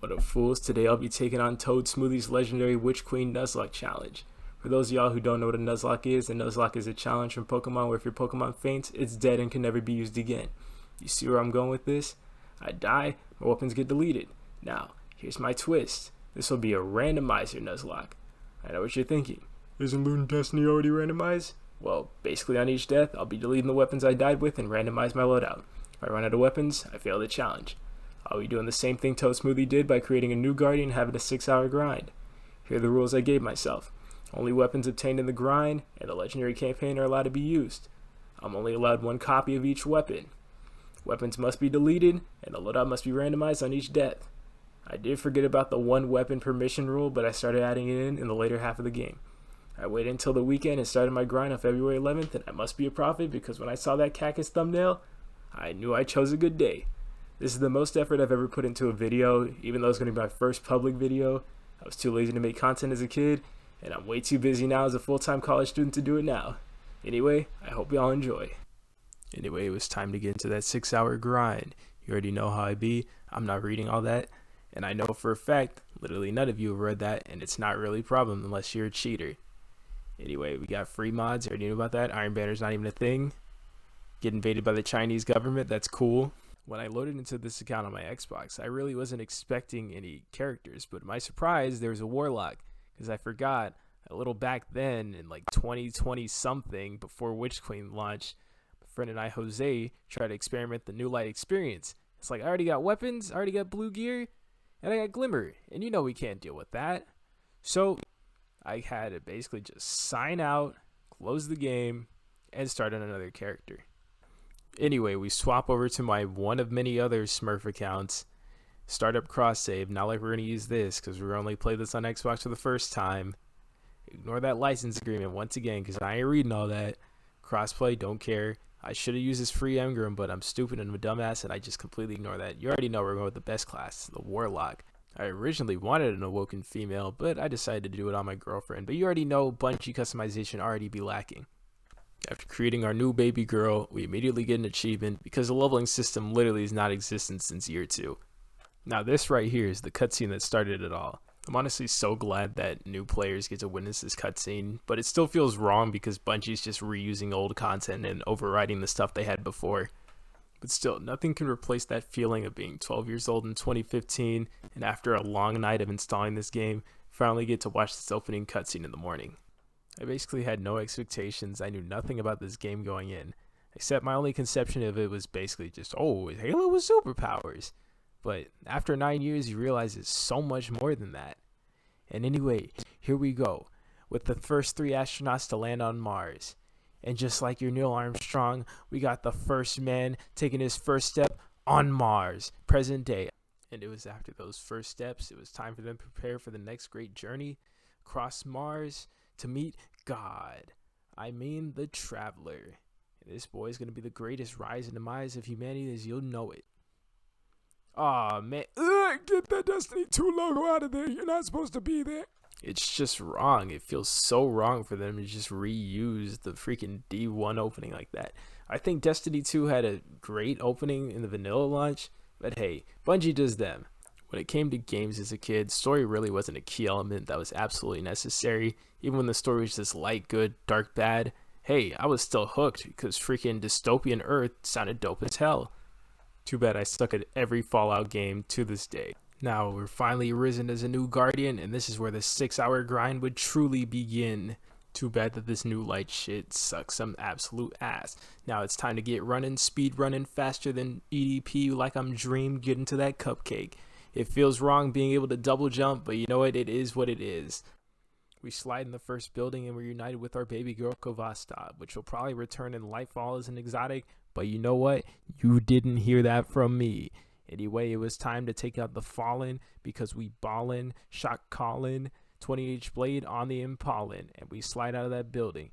What up, fools? Today I'll be taking on Toadsmoothie's legendary Witch Queen Nuzlocke challenge. For those of y'all who don't know what a Nuzlocke is a challenge from Pokemon where if your Pokemon faints, it's dead and can never be used again. You see where I'm going with this? I die, my weapons get deleted. Now, here's my twist. This will be a randomizer Nuzlocke. I know what you're thinking. Isn't Loot and Destiny already randomized? Well, basically on each death, I'll be deleting the weapons I died with and randomize my loadout. If I run out of weapons, I fail the challenge. I'll be doing the same thing Toadsmoothie did by creating a new guardian and having a 6-hour grind. Here are the rules I gave myself. Only weapons obtained in the grind and the legendary campaign are allowed to be used. I'm only allowed one copy of each weapon. Weapons must be deleted and the loadout must be randomized on each death. I did forget about the one weapon per mission rule, but I started adding it in the later half of the game. I waited until the weekend and started my grind on February 11th, and I must be a prophet because when I saw that cactus thumbnail, I knew I chose a good day. This is the most effort I've ever put into a video, even though it's going to be my first public video. I was too lazy to make content as a kid, and I'm way too busy now as a full-time college student to do it now. Anyway, I hope y'all enjoy. Anyway, it was time to get into that 6-hour grind. You already know how I be. I'm not reading all that. And I know for a fact, literally none of you have read that, and it's not really a problem unless you're a cheater. Anyway, we got free mods. You already knew about that. Iron Banner's not even a thing. Get invaded by the Chinese government. That's cool. When I loaded into this account on my Xbox, I really wasn't expecting any characters, but to my surprise, there was a Warlock, because I forgot a little back then in like 2020 something before Witch Queen launched, my friend and I, Jose, tried to experiment the New Light experience. It's like, I already got weapons, I already got blue gear, and I got Glimmer, and you know we can't deal with that. So I had to basically just sign out, close the game, and start on another character. Anyway, we swap over to my one of many other Smurf accounts, start up cross save. Not like we're going to use this because we're only play this on Xbox for the first time. Ignore that license agreement once again because I ain't reading all that. Crossplay, don't care. I should have used this free Engram, but I'm stupid and I'm a dumbass and I just completely ignore that. You already know we're going with the best class, the Warlock. I originally wanted an awoken female, but I decided to do it on my girlfriend. But you already know Bungie customization already be lacking. After creating our new baby girl, we immediately get an achievement because the leveling system literally is not existent since year 2. Now this right here is the cutscene that started it all. I'm honestly so glad that new players get to witness this cutscene, but it still feels wrong because Bungie's just reusing old content and overwriting the stuff they had before. But still, nothing can replace that feeling of being 12 years old in 2015 and after a long night of installing this game, finally get to watch this opening cutscene in the morning. I basically had no expectations. I knew nothing about this game going in, except my only conception of it was basically just, oh, Halo with superpowers. But after 9 years, you realize it's so much more than that. And anyway, here we go, with the first 3 astronauts to land on Mars. And just like your Neil Armstrong, we got the first man taking his first step on Mars, present day. And it was after those first steps, it was time for them to prepare for the next great journey, across Mars, to meet God. I mean the Traveler. And this boy is going to be the greatest rise in the minds of humanity as you'll know it. Aw, man. Get that Destiny 2 logo out of there. You're not supposed to be there. It's just wrong. It feels so wrong for them to just reuse the freaking D1 opening like that. I think Destiny 2 had a great opening in the vanilla launch, but hey, Bungie does them. When it came to games as a kid, story really wasn't a key element that was absolutely necessary. Even when the story was just light good, dark bad, hey, I was still hooked because freaking dystopian Earth sounded dope as hell. Too bad I suck at every Fallout game to this day. Now we're finally risen as a new guardian, and this is where the 6-hour grind would truly begin. Too bad that this new light shit sucks some absolute ass. Now it's time to get running, speed running faster than EDP like I'm Dream getting to that cupcake. It feels wrong being able to double jump, but you know what? It is what it is. We slide in the first building and we're united with our baby girl Kovasta, which will probably return in Lightfall as an exotic, but you know what? You didn't hear that from me. Anyway, it was time to take out the Fallen because we ballin', shot callin', 20H blade on the Impalin, and we slide out of that building.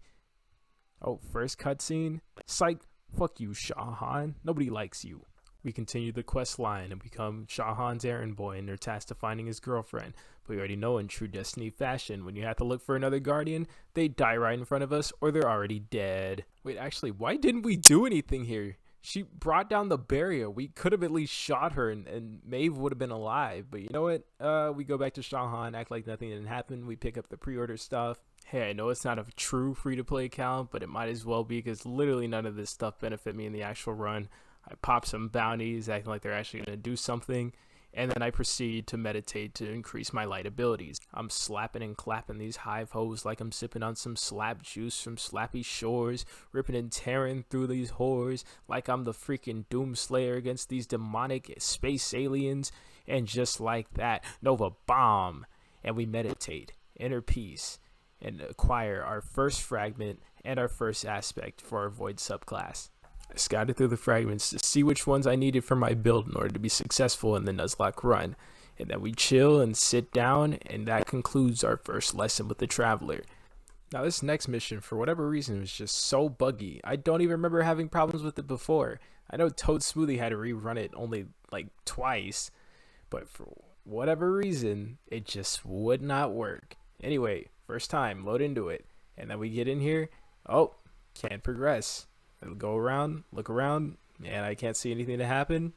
Oh, first cutscene? Psych, fuck you, Shahan. Nobody likes you. We continue the quest line and become Shahan's errand boy and they're tasked to finding his girlfriend. But we already know in true Destiny fashion, when you have to look for another guardian, they die right in front of us or they're already dead. Wait, actually, why didn't we do anything here? She brought down the barrier. We could have at least shot her, and Maeve would have been alive. But you know what? We go back to Shahan, act like nothing didn't happen. We pick up the pre-order stuff. Hey, I know it's not a true free-to-play account, but it might as well be because literally none of this stuff benefit me in the actual run. I pop some bounties, acting like they're actually going to do something, and then I proceed to meditate to increase my light abilities. I'm slapping and clapping these hive hoes like I'm sipping on some slap juice from Slappy Shores, ripping and tearing through these whores like I'm the freaking Doomslayer against these demonic space aliens, and just like that, Nova Bomb, and we meditate, inner peace, and acquire our first fragment and our first aspect for our Void subclass. I scouted through the fragments to see which ones I needed for my build in order to be successful in the Nuzlocke run, and then we chill and sit down, and that concludes our first lesson with the Traveler. Now this next mission, for whatever reason, was just so buggy. I don't even remember having problems with it before. I know Toadsmoothie had to rerun it only like twice, but for whatever reason, it just would not work. Anyway, first time, load into it, and then we get in here, oh, can't progress. I go around, look around, and I can't see anything to happen.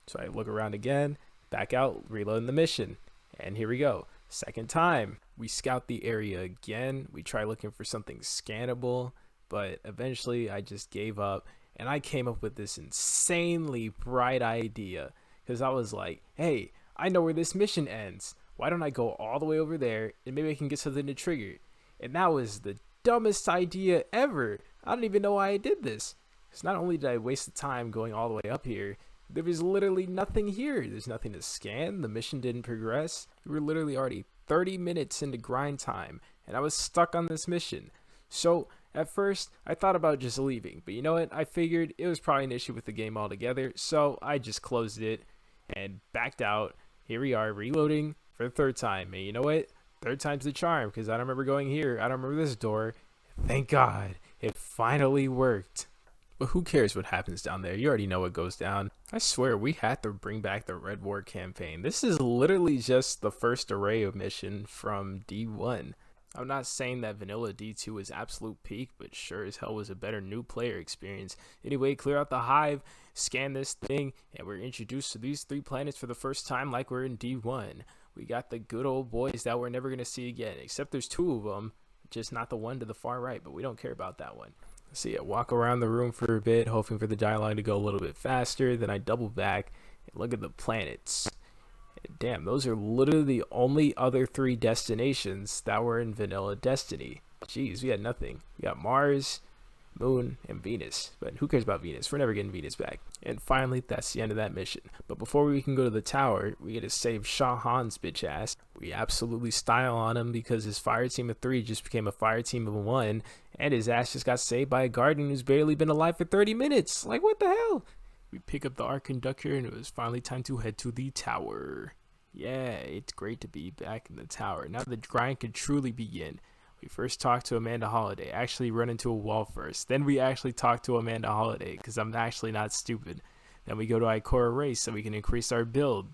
So I look around again, back out, reloading the mission. And here we go. Second time, we scout the area again. We try looking for something scannable, but eventually I just gave up. And I came up with this insanely bright idea. Because I was like, hey, I know where this mission ends. Why don't I go all the way over there and maybe I can get something to trigger? And that was the dumbest idea ever. I don't even know why I did this. Because not only did I waste the time going all the way up here, there was literally nothing here. There's nothing to scan. The mission didn't progress. We were literally already 30 minutes into grind time, and I was stuck on this mission. So at first, I thought about just leaving. But you know what? I figured it was probably an issue with the game altogether, so I just closed it and backed out. Here we are, reloading for the third time. And you know what? Third time's the charm, because I don't remember going here. I don't remember this door. Thank God, it finally worked. But who cares what happens down there? You already know what goes down. I swear, we had to bring back the Red War campaign. This is literally just the first array of mission from D1. I'm not saying that vanilla D2 was absolute peak, but sure as hell was a better new player experience. Anyway, clear out the hive, scan this thing, and we're introduced to these 3 planets for the first time like we're in D1. We got the good old boys that we're never going to see again, except there's 2 of them, just not the one to the far right, but we don't care about that one. So yeah, walk around the room for a bit, hoping for the dialogue to go a little bit faster. Then I double back and look at the planets. And damn, those are literally the only other 3 destinations that were in vanilla Destiny. Jeez, we had nothing. We got Mars, Moon, and Venus. But who cares about Venus? We're never getting Venus back. And finally, that's the end of that mission. But before we can go to the tower, we get to save Shahan's bitch ass. We absolutely style on him because his fire team of 3 just became a fire team of 1. And his ass just got saved by a guardian who's barely been alive for 30 minutes. Like, what the hell? We pick up the Arc Conductor, and it was finally time to head to the tower. Yeah, it's great to be back in the tower. Now the grind can truly begin. We first talked to Amanda Holiday, actually run into a wall first. Then we actually talk to Amanda Holiday, because I'm actually not stupid. Then we go to Ikora Race so we can increase our build.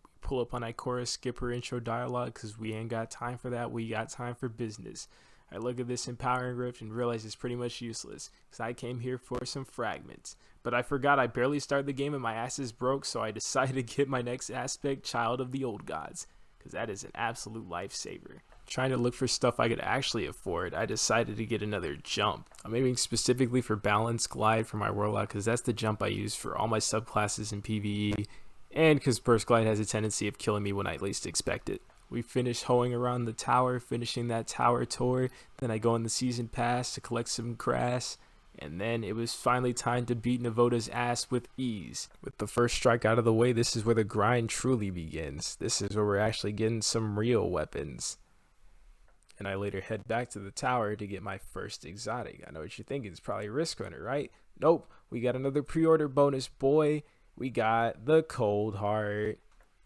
We pull up on Ikora, skip her intro dialogue, because we ain't got time for that. We got time for business. I look at this empowering rift and realize it's pretty much useless, because I came here for some fragments. But I forgot I barely started the game and my ass is broke, so I decided to get my next aspect, Child of the Old Gods, because that is an absolute lifesaver. Trying to look for stuff I could actually afford, I decided to get another jump. I'm aiming specifically for Balance Glide for my Warlock, because that's the jump I use for all my subclasses in PvE, and because Burst Glide has a tendency of killing me when I least expect it. We finish hoeing around the tower, finishing that tower tour. Then I go in the season pass to collect some grass. And then it was finally time to beat Navota's ass with ease. With the first strike out of the way, this is where the grind truly begins. This is where we're actually getting some real weapons. And I later head back to the tower to get my first exotic. I know what you're thinking, it's probably Risk Runner, right? Nope, we got another pre-order bonus, boy. We got the Cold Heart.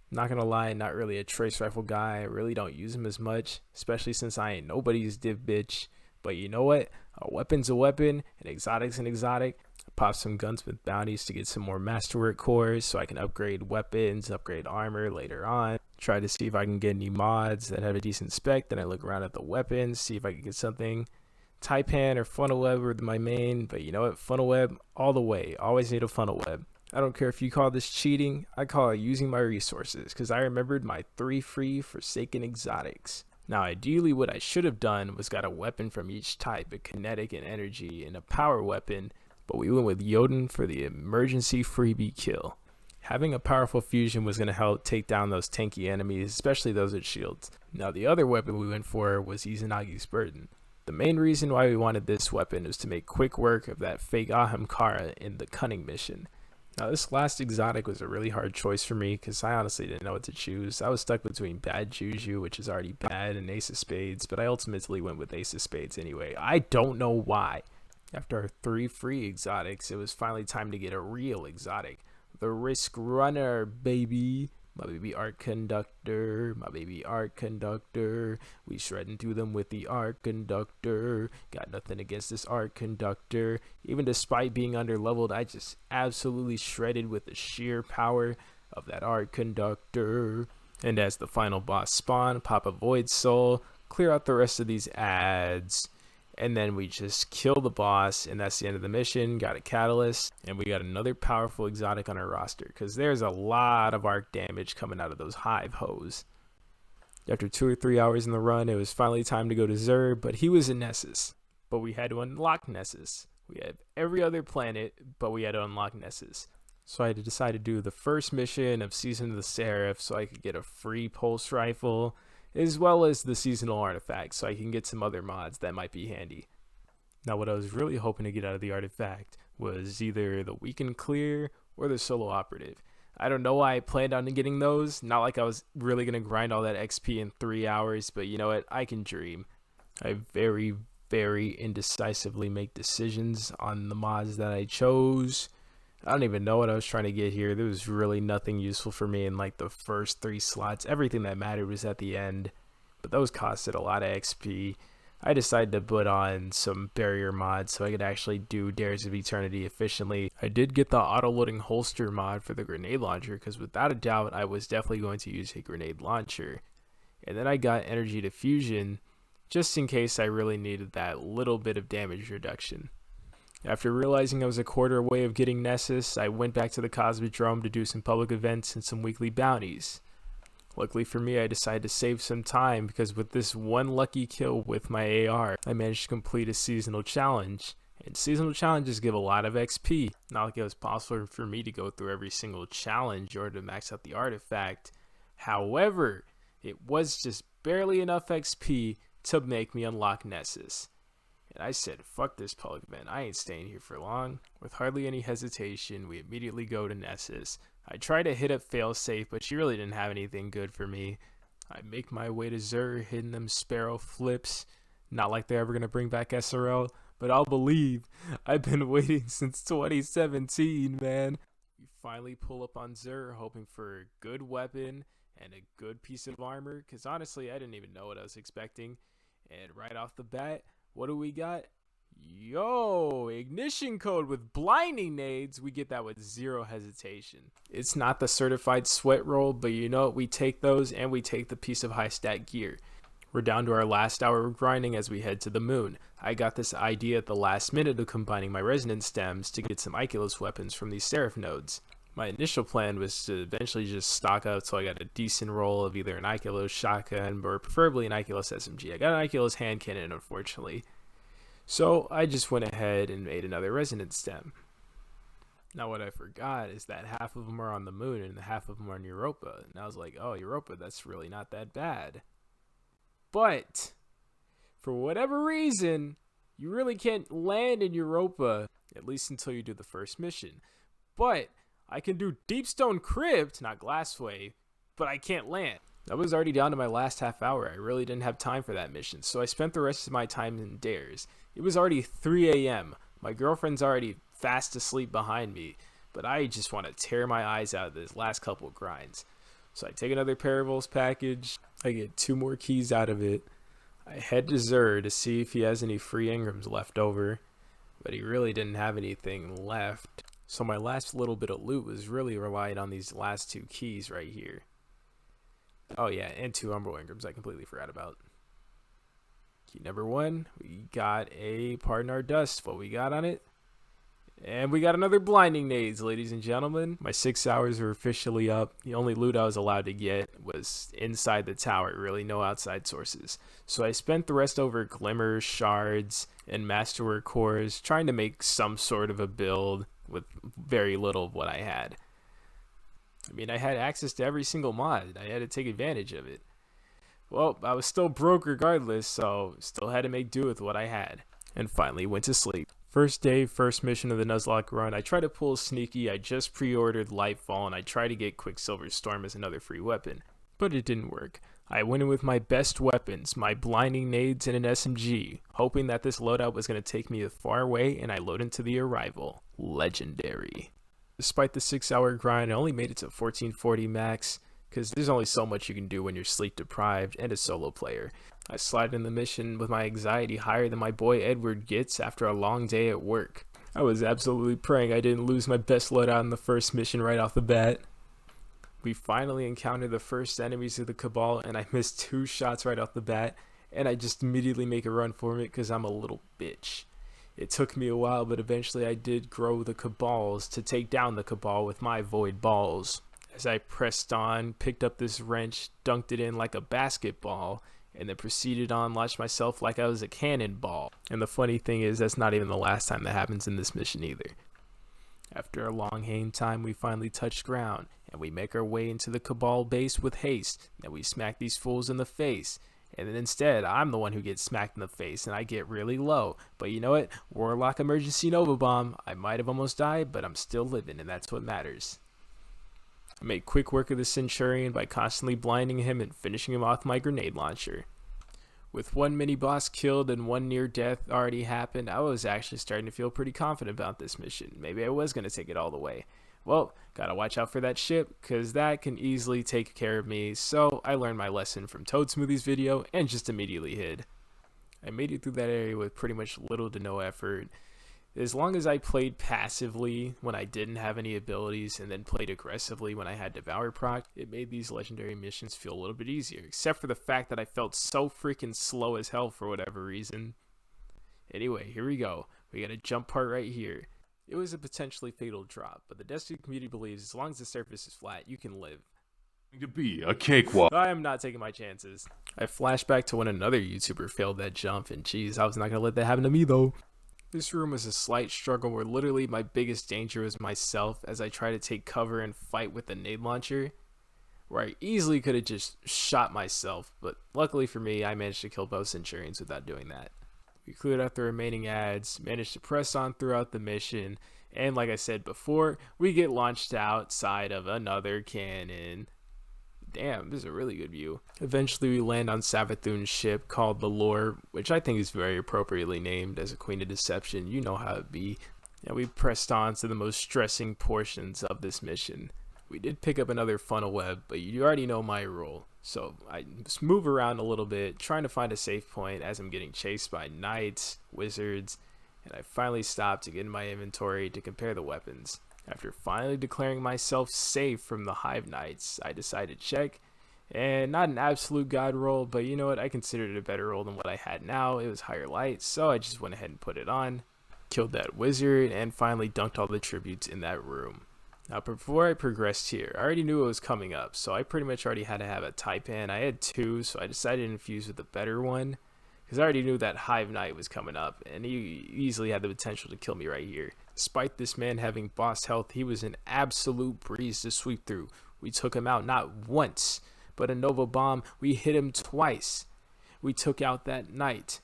Not gonna lie, not really a trace rifle guy. I really don't use him as much, especially since I ain't nobody's div bitch. But you know what? A weapon's a weapon, an exotic's an exotic. I pop some gunsmith bounties to get some more masterwork cores so I can upgrade weapons, upgrade armor later on. Try to see if I can get any mods that have a decent spec. Then I look around at the weapons, see if I can get something Taipan or funnel web were my main, but you know what? Funnel web all the way. Always need a funnel web. I don't care if you call this cheating. I call it using my resources because I remembered my 3 free Forsaken exotics. Now, ideally, what I should have done was got a weapon from each type, a kinetic and energy, and a power weapon, but we went with Jotun for the emergency freebie kill. Having a powerful fusion was going to help take down those tanky enemies, especially those with shields. Now, the other weapon we went for was Izanagi's Burden. The main reason why we wanted this weapon was to make quick work of that fake Ahamkara in the Cunning mission. Now, this last exotic was a really hard choice for me because I honestly didn't know what to choose. I was stuck between Bad Juju, which is already bad, and Ace of Spades, but I ultimately went with Ace of Spades anyway. I don't know why. After our 3 free exotics, it was finally time to get a real exotic. The Risk Runner, baby. My baby art conductor, my baby art conductor. We shredding through them with the art conductor. Got nothing against this art conductor. Even despite being underleveled, I just absolutely shredded with the sheer power of that art conductor. And as the final boss spawn, pop a Void Soul, clear out the rest of these ads. And then we just kill the boss, and that's the end of the mission. Got a catalyst, and we got another powerful exotic on our roster, because there's a lot of arc damage coming out of those hive hoes. After 2 or 3 hours in the run, it was finally time to go to Xur, but he was in Nessus. But we had to unlock Nessus. We had every other planet, but we had to unlock Nessus. So I had to decide to do the first mission of Season of the Seraph so I could get a free pulse rifle, as well as the seasonal artifact, so I can get some other mods that might be handy. Now, what I was really hoping to get out of the artifact was either the weekend clear or the solo operative. I don't know why I planned on getting those. Not like I was really going to grind all that XP in 3 hours, but you know what? I can dream. I very, very indecisively make decisions on the mods that I chose. I don't even know what I was trying to get here. There was really nothing useful for me in like the first 3 slots. Everything that mattered was at the end, but those costed a lot of XP. I decided to put on some barrier mods so I could actually do Dares of Eternity efficiently. I did get the auto-loading holster mod for the grenade launcher because without a doubt I was definitely going to use a grenade launcher. And then I got energy diffusion just in case I really needed that little bit of damage reduction. After realizing I was a quarter away of getting Nessus, I went back to the Cosmodrome to do some public events and some weekly bounties. Luckily for me, I decided to save some time because with this one lucky kill with my AR, I managed to complete a seasonal challenge. And seasonal challenges give a lot of XP. Not like it was possible for me to go through every single challenge or to max out the artifact. However, it was just barely enough XP to make me unlock Nessus. And I said, fuck this public event, I ain't staying here for long. With hardly any hesitation, we immediately go to Nessus. I tried to hit up Failsafe, but she really didn't have anything good for me. I make my way to Xur, hitting them Sparrow flips. Not like they're ever going to bring back SRL, but I'll believe. I've been waiting since 2017, man. We finally pull up on Xur, hoping for a good weapon and a good piece of armor, because honestly, I didn't even know what I was expecting. And right off the bat, what do we got? Yo, ignition code with blinding nades. We get that with zero hesitation. It's not the certified sweat roll, but you know what? We take those and we take the piece of high stat gear. We're down to our last hour of grinding as we head to the moon. I got this idea at the last minute of combining my resonance stems to get some Iculus weapons from these Seraph nodes. My initial plan was to eventually just stock up so I got a decent roll of either an Iculus shotgun or preferably an Iculus SMG. I got an Iculus hand cannon, unfortunately. So I just went ahead and made another resonance stem. Now what I forgot is that half of them are on the moon and half of them are on Europa. And I was like, oh, Europa, that's really not that bad. But for whatever reason, you really can't land in Europa, at least until you do the first mission. But I can do Deepstone Crypt, not Glassway, but I can't land. I was already down to my last half hour. I really didn't have time for that mission, so I spent the rest of my time in Dares. It was already 3 a.m. My girlfriend's already fast asleep behind me, but I just want to tear my eyes out of this last couple of grinds. So I take another Parables package. I get 2 more keys out of it. I head to Xur to see if he has any free engrams left over, but he really didn't have anything left. So my last little bit of loot was really relying on these last 2 keys right here. Oh yeah, and 2 Umbral engrams I completely forgot about. Key number 1, we got a Pardon Our Dust. What we got on it? And we got another Blinding Nades, ladies and gentlemen. My 6 hours were officially up. The only loot I was allowed to get was inside the tower, really no outside sources. So I spent the rest over Glimmer, Shards, and Masterwork cores, trying to make some sort of a build with very little of what I had. I mean, I had access to every single mod. I had to take advantage of it. Well, I was still broke regardless, so still had to make do with what I had. And finally went to sleep. First day, first mission of the Nuzlocke run. I tried to pull sneaky. I just pre-ordered Lightfall, and I tried to get Quicksilver Storm as another free weapon. But it didn't work. I went in with my best weapons, my Blinding Nades and an SMG, hoping that this loadout was going to take me a far away, and I load into the Arrival. Legendary. Despite the 6-hour grind, I only made it to 1440 max, because there's only so much you can do when you're sleep deprived and a solo player. I slide in the mission with my anxiety higher than my boy Edward gets after a long day at work. I was absolutely praying I didn't lose my best loadout in the first mission right off the bat. We finally encountered the first enemies of the Cabal, and I missed 2 shots right off the bat, and I just immediately make a run for it because I'm a little bitch. It took me a while, but eventually I did grow the Cabals to take down the Cabal with my Void Balls. As I pressed on, picked up this wrench, dunked it in like a basketball, and then proceeded on, launched myself like I was a cannonball. And the funny thing is, that's not even the last time that happens in this mission either. After a long hang time, we finally touch ground, and we make our way into the Cabal base with haste. Then we smack these fools in the face. And then instead, I'm the one who gets smacked in the face, and I get really low. But you know what? Warlock Emergency Nova Bomb. I might have almost died, but I'm still living, and that's what matters. I made quick work of the Centurion by constantly blinding him and finishing him off with my grenade launcher. With 1 mini-boss killed and 1 near-death already happened, I was actually starting to feel pretty confident about this mission. Maybe I was going to take it all the way. Well, gotta watch out for that ship, cause that can easily take care of me, so I learned my lesson from Toadsmoothie's video and just immediately hid. I made it through that area with pretty much little to no effort. As long as I played passively when I didn't have any abilities and then played aggressively when I had Devour proc, it made these legendary missions feel a little bit easier, except for the fact that I felt so freaking slow as hell for whatever reason. Anyway, here we go. We got a jump part right here. It was a potentially fatal drop, but the Destiny community believes as long as the surface is flat, you can live. To be a cakewalk. I am not taking my chances. I flash back to when another YouTuber failed that jump, and geez, I was not going to let that happen to me though. This room was a slight struggle where literally my biggest danger was myself as I tried to take cover and fight with the nade launcher, where I easily could have just shot myself, but luckily for me, I managed to kill both Centurions without doing that. We cleared out the remaining ads, managed to press on throughout the mission, and like I said before, we get launched outside of another cannon. Damn, this is a really good view. Eventually we land on Savathun's ship called the Lore, which I think is very appropriately named as a Queen of Deception. You know how it be. And we pressed on to the most stressing portions of this mission. We did pick up another funnel web, but you already know my role. So I just move around a little bit, trying to find a safe point as I'm getting chased by knights, wizards, and I finally stopped to get in my inventory to compare the weapons. After finally declaring myself safe from the Hive Knights, I decided to check, and not an absolute god roll, but you know what, I considered it a better roll than what I had now. It was higher light, so I just went ahead and put it on, killed that wizard, and finally dunked all the tributes in that room. Now before I progressed here, I already knew it was coming up, so I pretty much already had to have a Taipan. I had 2, so I decided to infuse with the better one, because I already knew that Hive Knight was coming up, and he easily had the potential to kill me right here. Despite this man having boss health, he was an absolute breeze to sweep through. We took him out not once, but a Nova Bomb, we hit him twice. We took out that knight,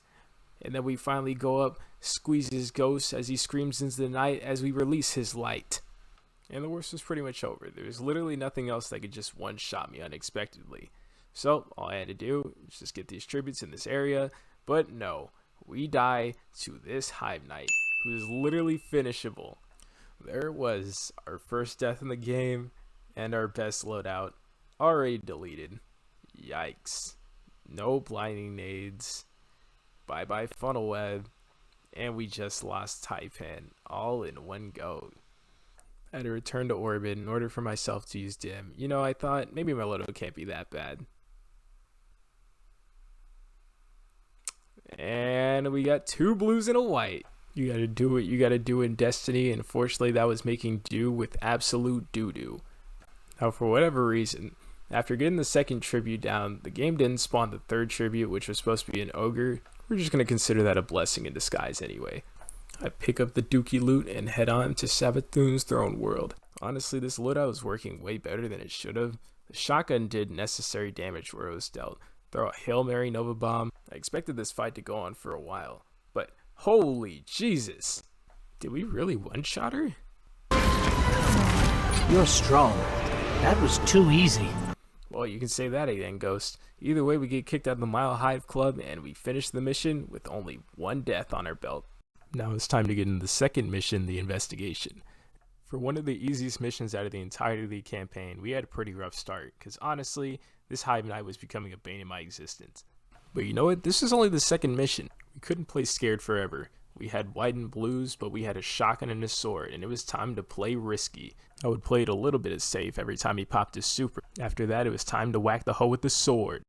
and then we finally go up, squeeze his ghost as he screams into the night as we release his light. And the worst was pretty much over. There was literally nothing else that could just one-shot me unexpectedly. So all I had to do was just get these tributes in this area. But no, we die to this Hive Knight, who is literally finishable. There it was, our first death in the game, and our best loadout, already deleted. Yikes. No blinding nades. Bye-bye funnel web. And we just lost Taipan, all in one go. I had to return to orbit in order for myself to use dim. You know, I thought maybe my loadout can't be that bad. And we got 2 blues and a white. You gotta do what you gotta do in Destiny, and unfortunately that was making do with absolute doo-doo. Now, for whatever reason, after getting the second tribute down, the game didn't spawn the third tribute, which was supposed to be an ogre. We're just gonna consider that a blessing in disguise anyway. I pick up the dookie loot and head on to Savathun's throne world. Honestly, this loadout was working way better than it should have. The shotgun did necessary damage where it was dealt. Throw a Hail Mary Nova Bomb. I expected this fight to go on for a while, but holy Jesus! Did we really one-shot her? You're strong. That was too easy. Well, you can say that again, Ghost. Either way, we get kicked out of the Mile Hive Club, and we finish the mission with only 1 death on our belt. Now it's time to get into the second mission, the investigation. For one of the easiest missions out of the entirety of the campaign, we had a pretty rough start, because honestly, this Hive Night was becoming a bane in my existence. But you know what? This is only the second mission. We couldn't play scared forever. We had white and blues, but we had a shotgun and a sword, and it was time to play risky. I would play it a little bit as safe every time he popped his super. After that, it was time to whack the hoe with the sword.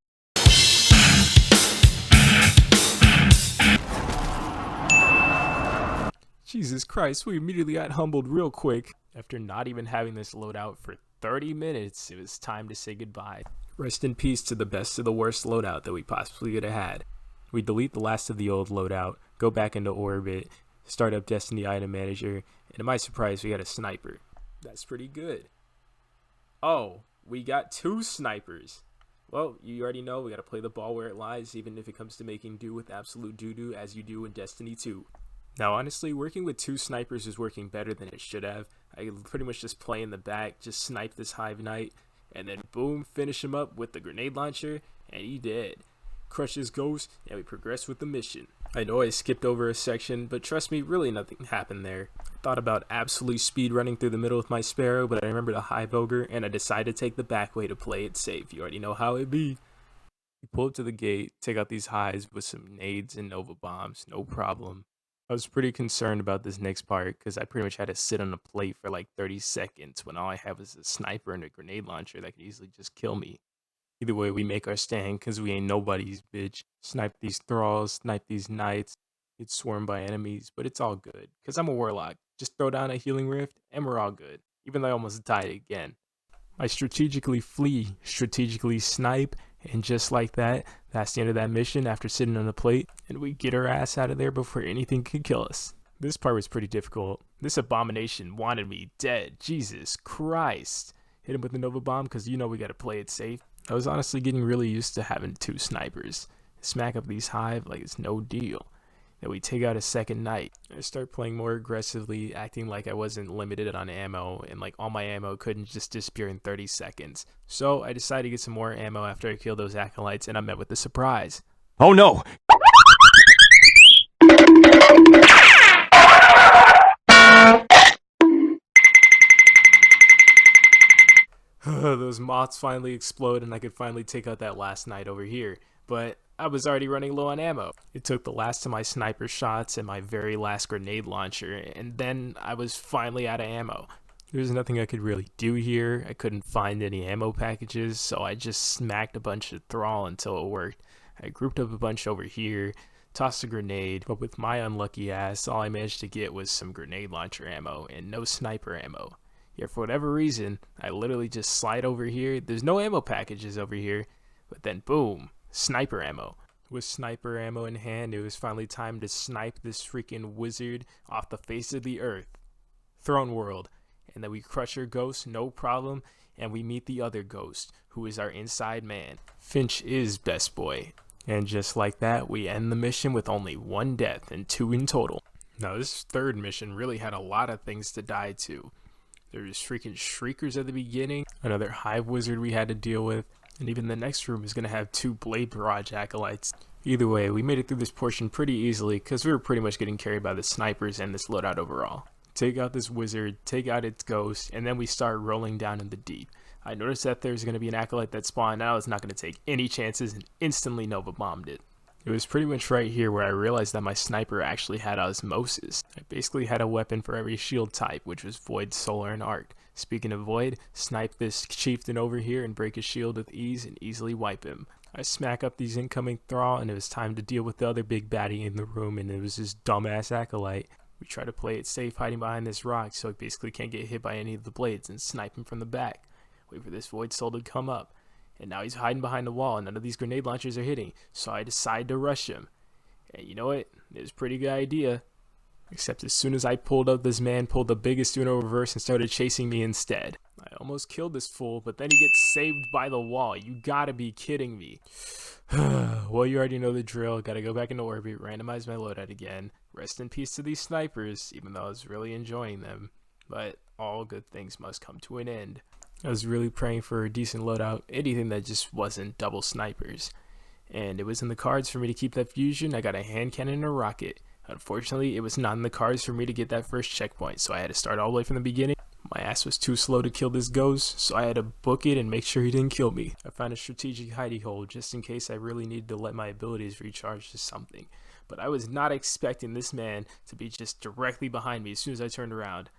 Jesus Christ, we immediately got humbled real quick. After not even having this loadout for 30 minutes, it was time to say goodbye. Rest in peace to the best of the worst loadout that we possibly could have had. We delete the last of the old loadout, go back into orbit, start up Destiny Item Manager, and to my surprise, we got a sniper. That's pretty good. Oh, we got 2 snipers. Well, you already know we gotta play the ball where it lies, even if it comes to making do with absolute doo-doo as you do in Destiny 2. Now, honestly, working with 2 snipers is working better than it should have. I could pretty much just play in the back, just snipe this Hive Knight, and then boom, finish him up with the grenade launcher, and he dead. Crush his ghost, and we progress with the mission. I know I skipped over a section, but trust me, really nothing happened there. I thought about absolute speed running through the middle with my Sparrow, but I remembered a Hive Ogre, and I decided to take the back way to play it safe. You already know how it be. We pull up to the gate, take out these hives with some nades and Nova Bombs, no problem. I was pretty concerned about this next part because I pretty much had to sit on a plate for like 30 seconds when all I had was a sniper and a grenade launcher that could easily just kill me. Either way, we make our stand because we ain't nobody's bitch. Snipe these thralls, snipe these knights, get swarmed by enemies, but it's all good because I'm a warlock. Just throw down a healing rift and we're all good, even though I almost died again. I strategically flee, strategically snipe, and just like that, that's the end of that mission after sitting on the plate, and we get our ass out of there before anything could kill us. This part was pretty difficult. This abomination wanted me dead. Jesus Christ. Hit him with the Nova Bomb because you know we gotta play it safe. I was honestly getting really used to having 2 snipers. Smack up these hive like it's no deal. Then we take out a second knight. I start playing more aggressively, acting like I wasn't limited on ammo, and like all my ammo couldn't just disappear in 30 seconds. So I decided to get some more ammo after I killed those acolytes, and I'm met with a surprise. Oh no! Those moths finally explode, and I could finally take out that last knight over here. But I was already running low on ammo. It took the last of my sniper shots and my very last grenade launcher, and then I was finally out of ammo. There's nothing I could really do here. I couldn't find any ammo packages, so I just smacked a bunch of thrall until it worked. I grouped up a bunch over here, tossed a grenade, but with my unlucky ass, all I managed to get was some grenade launcher ammo and no sniper ammo. Yet for whatever reason, I literally just slide over here. There's no ammo packages over here, but then boom. Sniper ammo. With sniper ammo in hand, it was finally time to snipe this freaking wizard off the face of the earth. Throne world. And then we crush her ghost, no problem, and we meet the other ghost, who is our inside man. Finch is best boy. And just like that, we end the mission with only 1 death and 2 in total. Now this third mission really had a lot of things to die to. There was freaking shriekers at the beginning, another hive wizard we had to deal with, and even the next room is going to have 2 blade barrage acolytes. Either way, we made it through this portion pretty easily because we were pretty much getting carried by the snipers and this loadout overall. Take out this wizard, take out its ghost, and then we start rolling down in the deep. I noticed that there's going to be an acolyte that spawned, and I was not going to take any chances and instantly Nova bombed it. It was pretty much right here where I realized that my sniper actually had osmosis. I basically had a weapon for every shield type, which was Void, Solar, and Arc. Speaking of Void, snipe this chieftain over here and break his shield with ease and easily wipe him. I smack up these incoming thrall, and it was time to deal with the other big baddie in the room, and it was this dumbass acolyte. We try to play it safe, hiding behind this rock so he basically can't get hit by any of the blades, and snipe him from the back. Wait for this Void Soul to come up. And now he's hiding behind the wall, and none of these grenade launchers are hitting, so I decide to rush him. And you know what? It was a pretty good idea. Except as soon as I pulled up, this man pulled the biggest Uno reverse and started chasing me instead. I almost killed this fool, but then he gets saved by the wall. You gotta be kidding me. Well, you already know the drill. Gotta go back into orbit, randomize my loadout again. Rest in peace to these snipers, even though I was really enjoying them. But all good things must come to an end. I was really praying for a decent loadout, anything that just wasn't double snipers. And it was in the cards for me to keep that fusion. I got a hand cannon and a rocket. Unfortunately, it was not in the cards for me to get that first checkpoint, so I had to start all the way from the beginning. My ass was too slow to kill this ghost, so I had to book it and make sure he didn't kill me. I found a strategic hidey hole just in case I really needed to let my abilities recharge to something. But I was not expecting this man to be just directly behind me as soon as I turned around.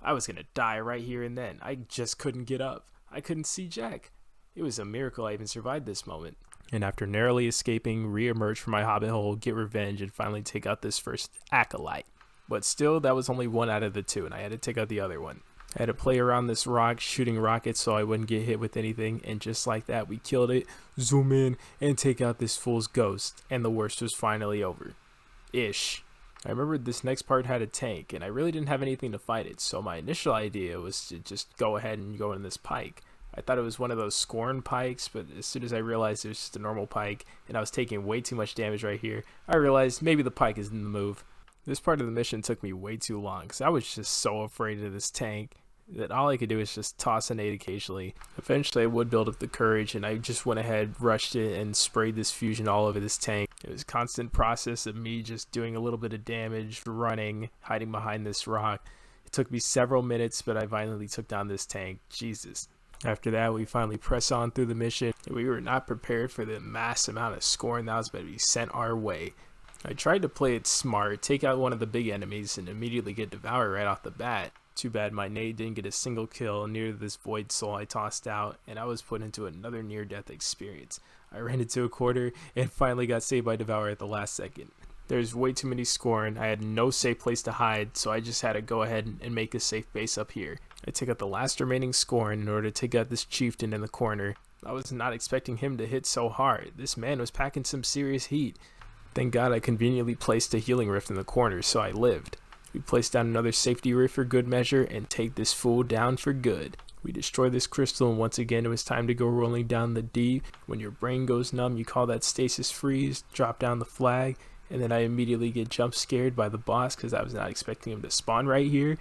I was gonna die right here and then. I just couldn't get up. I couldn't see Jack. It was a miracle I even survived this moment. And after narrowly escaping, re-emerge from my hobbit hole, get revenge, and finally take out this first acolyte. But still, that was only one out of the two, and I had to take out the other one. I had to play around this rock, shooting rockets so I wouldn't get hit with anything, and just like that, we killed it, zoom in, and take out this fool's ghost, and the worst was finally over. Ish. I remembered this next part had a tank, and I really didn't have anything to fight it, so my initial idea was to just go ahead and go in this pike. I thought it was one of those scorn pikes, but as soon as I realized it was just a normal pike, and I was taking way too much damage right here, I realized maybe the pike isn't the move. This part of the mission took me way too long, because I was just so afraid of this tank that all I could do is just toss a nade occasionally. Eventually I would build up the courage, and I just went ahead, rushed it, and sprayed this fusion all over this tank. It was a constant process of me just doing a little bit of damage, running, hiding behind this rock. It took me several minutes, but I finally took down this tank. Jesus. After that, we finally press on through the mission. We were not prepared for the mass amount of scorn that was about to be sent our way. I tried to play it smart, take out one of the big enemies, and immediately get devoured right off the bat. Too bad my nade didn't get a single kill near this void soul I tossed out, and I was put into another near-death experience. I ran into a quarter and finally got saved by Devour at the last second. There's way too many scorn, I had no safe place to hide, so I just had to go ahead and make a safe base up here. I took out the last remaining scorn in order to take out this chieftain in the corner. I was not expecting him to hit so hard. This man was packing some serious heat. Thank God I conveniently placed a healing rift in the corner, so I lived. We placed down another safety rift for good measure and take this fool down for good. We destroy this crystal, and once again it was time to go rolling down the deep. When your brain goes numb, you call that stasis freeze, drop down the flag, and then I immediately get jump scared by the boss because I was not expecting him to spawn right here.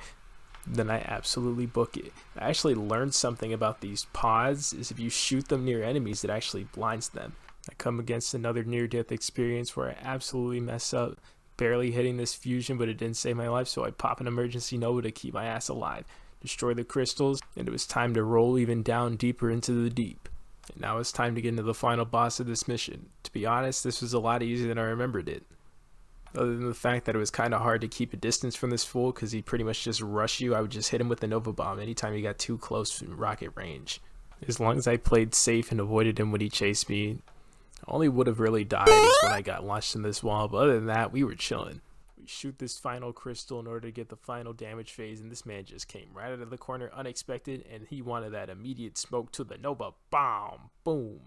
Then I absolutely book it. I actually learned something about these pods, is if you shoot them near enemies, it actually blinds them. I come against another near-death experience where I absolutely mess up, barely hitting this fusion, but it didn't save my life, so I pop an emergency nova to keep my ass alive, destroy the crystals, and it was time to roll even down deeper into the deep. And now it's time to get into the final boss of this mission. To be honest, this was a lot easier than I remembered it. Other than the fact that it was kind of hard to keep a distance from this fool because he pretty much just rushed you, I would just hit him with the Nova Bomb anytime he got too close in rocket range. As long as I played safe and avoided him when he chased me, I only would have really died is when I got launched in this wall, but other than that, we were chilling. We shoot this final crystal in order to get the final damage phase, and this man just came right out of the corner unexpected, and he wanted that immediate smoke to the Nova Bomb. Boom.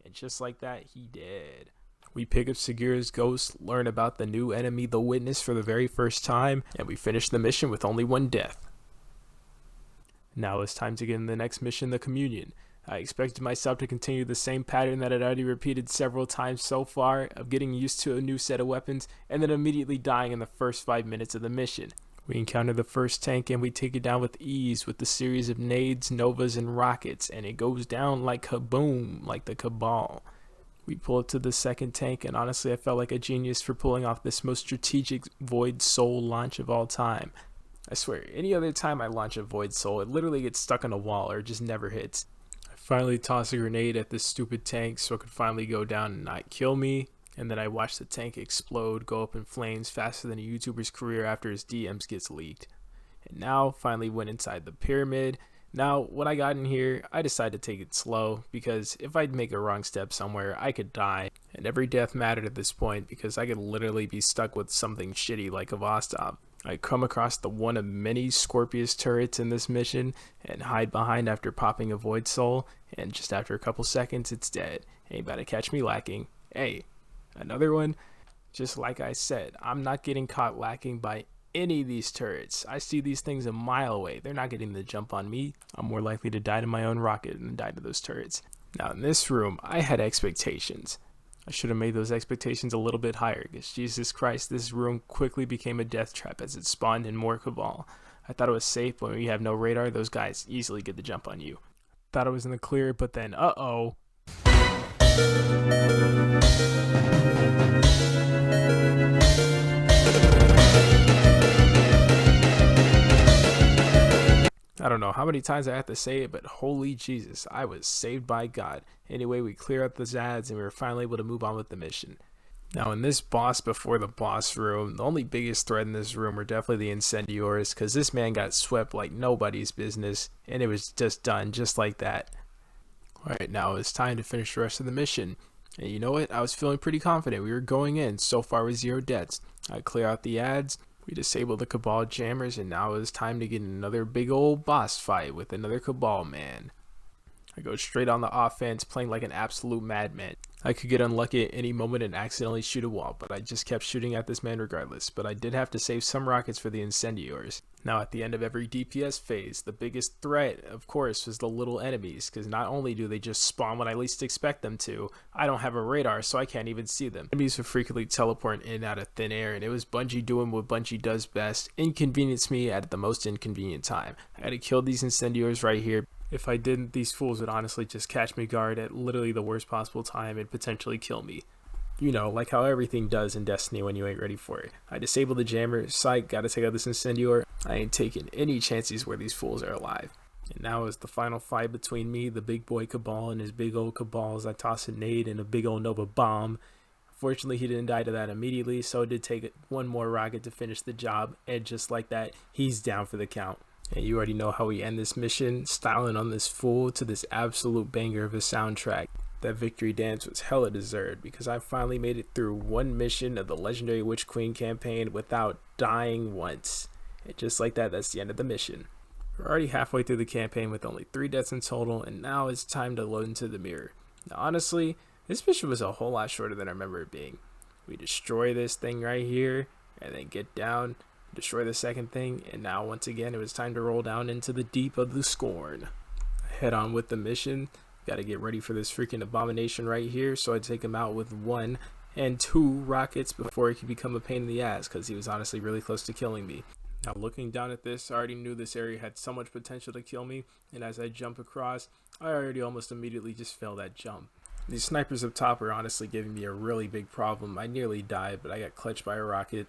And just like that, he did. We pick up Segura's ghost, learn about the new enemy, the Witness, for the very first time, and we finish the mission with only one death. Now it's time to get in the next mission, the Communion. I expected myself to continue the same pattern that I'd already repeated several times so far, of getting used to a new set of weapons, and then immediately dying in the first 5 minutes of the mission. We encounter the first tank and we take it down with ease with the series of nades, novas, and rockets, and it goes down like kaboom, like the Cabal. We pull up to the second tank, and honestly I felt like a genius for pulling off this most strategic Void Soul launch of all time. I swear, any other time I launch a Void Soul, it literally gets stuck on a wall or just never hits. I finally toss a grenade at this stupid tank so it could finally go down and not kill me, and then I watch the tank explode, go up in flames faster than a YouTuber's career after his DMs gets leaked. And now, finally went inside the pyramid. Now, when I got in here, I decided to take it slow because if I'd make a wrong step somewhere, I could die. And every death mattered at this point because I could literally be stuck with something shitty like a Vostok. I come across the one of many Scorpius turrets in this mission and hide behind after popping a Void Soul, and just after a couple seconds, it's dead. Ain't about to catch me lacking. Hey, another one? Just like I said, I'm not getting caught lacking by any of these turrets. I see these things a mile away. They're not getting the jump on me. I'm more likely to die to my own rocket than die to those turrets. Now in this room, I had expectations. I should have made those expectations a little bit higher, because Jesus Christ, this room quickly became a death trap as it spawned in more Cabal. I thought it was safe, but when you have no radar, those guys easily get the jump on you. Thought I was in the clear, but then uh-oh. I don't know how many times I have to say it, but holy Jesus, I was saved by God. Anyway, we clear up the Zads and we were finally able to move on with the mission. Now in this boss before the boss room, the only biggest threat in this room were definitely the Incendiors, because this man got swept like nobody's business, and it was just done just like that. Alright, now it's time to finish the rest of the mission. And you know what? I was feeling pretty confident. We were going in so far with 0 deaths. I clear out the ads. We disabled the Cabal jammers, and now it's time to get another big old boss fight with another Cabal man. I go straight on the offense, playing like an absolute madman. I could get unlucky at any moment and accidentally shoot a wall, but I just kept shooting at this man regardless. But I did have to save some rockets for the Incendiors. Now at the end of every DPS phase, the biggest threat, of course, was the little enemies, because not only do they just spawn when I least expect them to, I don't have a radar, so I can't even see them. Enemies would frequently teleport in and out of thin air, and it was Bungie doing what Bungie does best, inconvenience me at the most inconvenient time. I had to kill these Incendiors right here. If I didn't, these fools would honestly just catch me guard at literally the worst possible time and potentially kill me. You know, like how everything does in Destiny when you ain't ready for it. I disabled the jammer, psych, gotta take out this Incendior. I ain't taking any chances where these fools are alive. And now is the final fight between me, the big boy Cabal, and his big old Cabal as I toss a nade and a big old Nova bomb. Fortunately, he didn't die to that immediately, so it did take one more rocket to finish the job, and just like that, he's down for the count. And you already know how we end this mission, styling on this fool to this absolute banger of a soundtrack. That victory dance was hella deserved, because I finally made it through one mission of the Legendary Witch Queen campaign without dying once. And just like that, that's the end of the mission. We're already halfway through the campaign with only 3 deaths in total, and now it's time to load into the mirror. Now honestly, this mission was a whole lot shorter than I remember it being. We destroy this thing right here, and then get down, destroy the second thing, and now once again it was time to roll down into the deep of the Scorn. Head on with the mission. Gotta get ready for this freaking abomination right here, so I take him out with 1 and 2 rockets before he could become a pain in the ass, because he was honestly really close to killing me. Now looking down at this, I already knew this area had so much potential to kill me, and as I jump across, I already almost immediately just failed that jump. These snipers up top are honestly giving me a really big problem. I nearly died, but I got clutched by a rocket.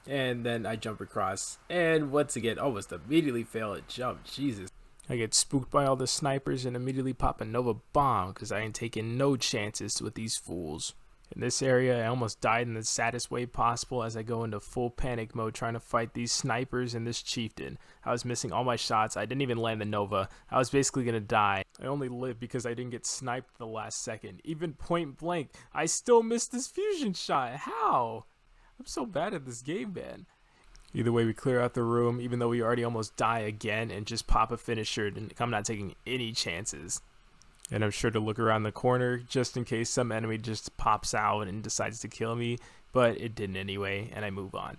And then I jump across, and once again, almost immediately fail at jump. Jesus. I get spooked by all the snipers and immediately pop a Nova bomb because I ain't taking no chances with these fools. In this area, I almost died in the saddest way possible as I go into full panic mode trying to fight these snipers and this chieftain. I was missing all my shots. I didn't even land the Nova. I was basically gonna die. I only lived because I didn't get sniped at the last second. Even point blank, I still missed this fusion shot. How? I'm so bad at this game, man. Either way, we clear out the room, even though we already almost die again, and just pop a finisher, and I'm not taking any chances. And I'm sure to look around the corner, just in case some enemy just pops out and decides to kill me, but it didn't anyway, and I move on.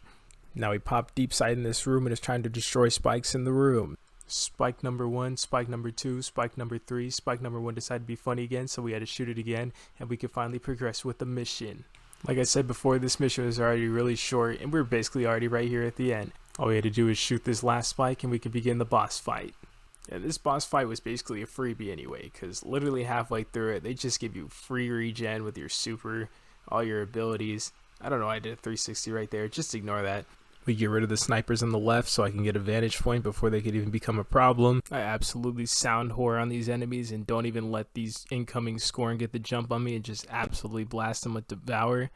Now we pop deep side in this room, and it's trying to destroy spikes in the room. Spike number 1, spike number 2, spike number 3, spike number 1 decided to be funny again, so we had to shoot it again, and we could finally progress with the mission. Like I said before, this mission was already really short, and we're basically already right here at the end. All we had to do is shoot this last spike, and we could begin the boss fight. And this boss fight was basically a freebie anyway, because literally halfway through it, they just give you free regen with your super, all your abilities. I don't know, I did a 360 right there, just ignore that. We get rid of the snipers on the left so I can get a vantage point before they could even become a problem. I absolutely sound whore on these enemies and don't even let these incoming Scorn get the jump on me and just absolutely blast them with Devour.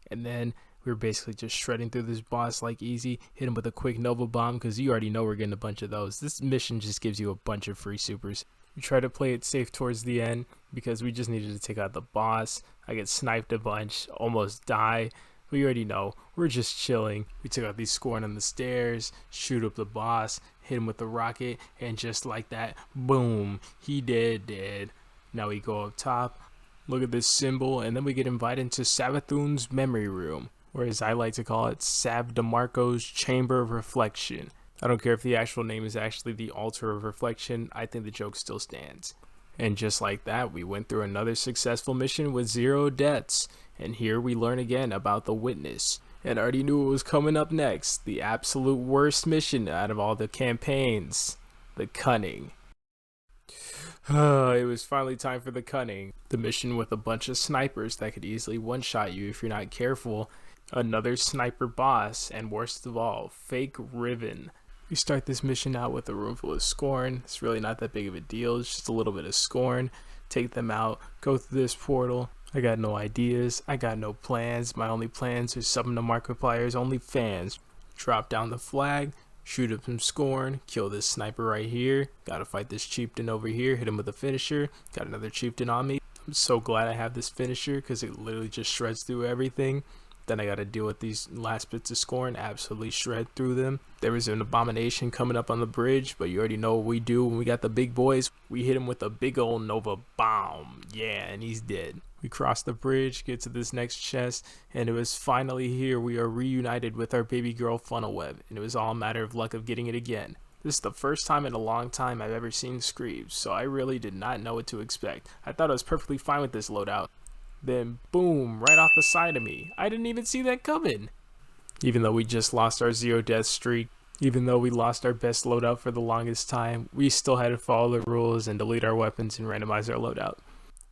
And then We were basically just shredding through this boss like easy, hit him with a quick Nova Bomb because you already know we're getting a bunch of those. This mission just gives you a bunch of free supers. We try to play it safe towards the end because we just needed to take out the boss. I get sniped a bunch, almost die. We already know, we're just chilling. We took out these scoring on the stairs, shoot up the boss, hit him with the rocket, and just like that, boom, he dead. Now we go up top, look at this symbol, and then we get invited to Savathun's memory room, or as I like to call it, Sab DeMarco's Chamber of Reflection. I don't care if the actual name is actually the Altar of Reflection, I think the joke still stands. And just like that, we went through another successful mission with 0 deaths. And here we learn again about the Witness. And I already knew what was coming up next. The absolute worst mission out of all the campaigns. The Cunning. It was finally time for the Cunning. The mission with a bunch of snipers that could easily one-shot you if you're not careful. Another sniper boss. And worst of all, Fake Riven. We start this mission out with a room full of scorn. It's really not that big of a deal. It's just a little bit of scorn. Take them out. Go through this portal. I got no ideas. I got no plans. My only plans are summon the Markiplier's only fans. Drop down the flag. Shoot up some scorn. Kill this sniper right here. Gotta fight this chieftain over here. Hit him with a finisher. Got another chieftain on me. I'm so glad I have this finisher because it literally just shreds through everything. Then I gotta deal with these last bits of scorn, absolutely shred through them. There was an abomination coming up on the bridge, but you already know what we do when we got the big boys. We hit him with a big old Nova Bomb. Yeah, and he's dead. We cross the bridge, get to this next chest, and it was finally here we are reunited with our baby girl Funnel Web, and it was all a matter of luck of getting it again. This is the first time in a long time I've ever seen Screeves, so I really did not know what to expect. I thought I was perfectly fine with this loadout. Then boom, right off the side of me. I didn't even see that coming. Even though we just lost our 0 death streak, even though we lost our best loadout for the longest time, we still had to follow the rules and delete our weapons and randomize our loadout.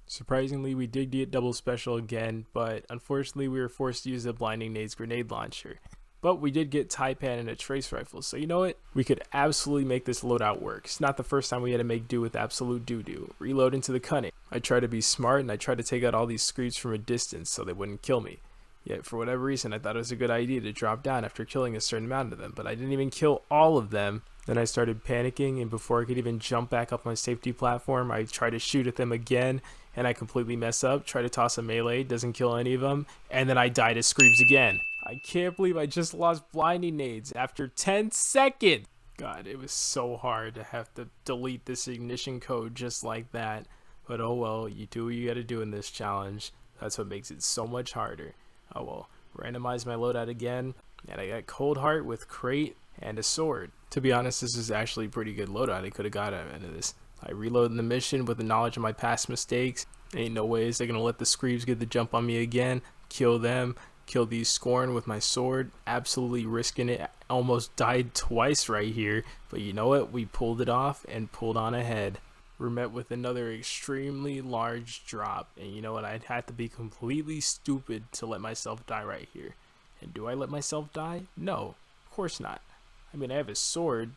Surprisingly, we did get double special again, but unfortunately we were forced to use the Blinding Nades grenade launcher. But we did get Taipan and a trace rifle, so you know what? We could absolutely make this loadout work. It's not the first time we had to make do with absolute doo-doo. Reload into the Cunning. I tried to be smart and I tried to take out all these Screeves from a distance so they wouldn't kill me. Yet for whatever reason I thought it was a good idea to drop down after killing a certain amount of them, but I didn't even kill all of them. Then I started panicking, and before I could even jump back up my safety platform, I tried to shoot at them again, and I completely mess up, try to toss a melee, doesn't kill any of them, and then I died as Screeves again. I can't believe I just lost Blinding Nades after 10 seconds! God, it was so hard to have to delete this ignition code just like that. But oh well, you do what you gotta do in this challenge. That's what makes it so much harder. Oh well, randomize my loadout again, and I got Cold Heart with crate and a sword. To be honest, this is actually a pretty good loadout. I could have got out of this. I reload the mission with the knowledge of my past mistakes. Ain't no ways they're gonna let the Screeves get the jump on me again. Kill them. Kill these scorn with my sword. Absolutely risking it. Almost died twice right here. But you know what? We pulled it off and pulled on ahead. We're met with another extremely large drop. And you know what? I'd have to be completely stupid to let myself die right here. And do I let myself die? No, of course not. I mean, I have a sword.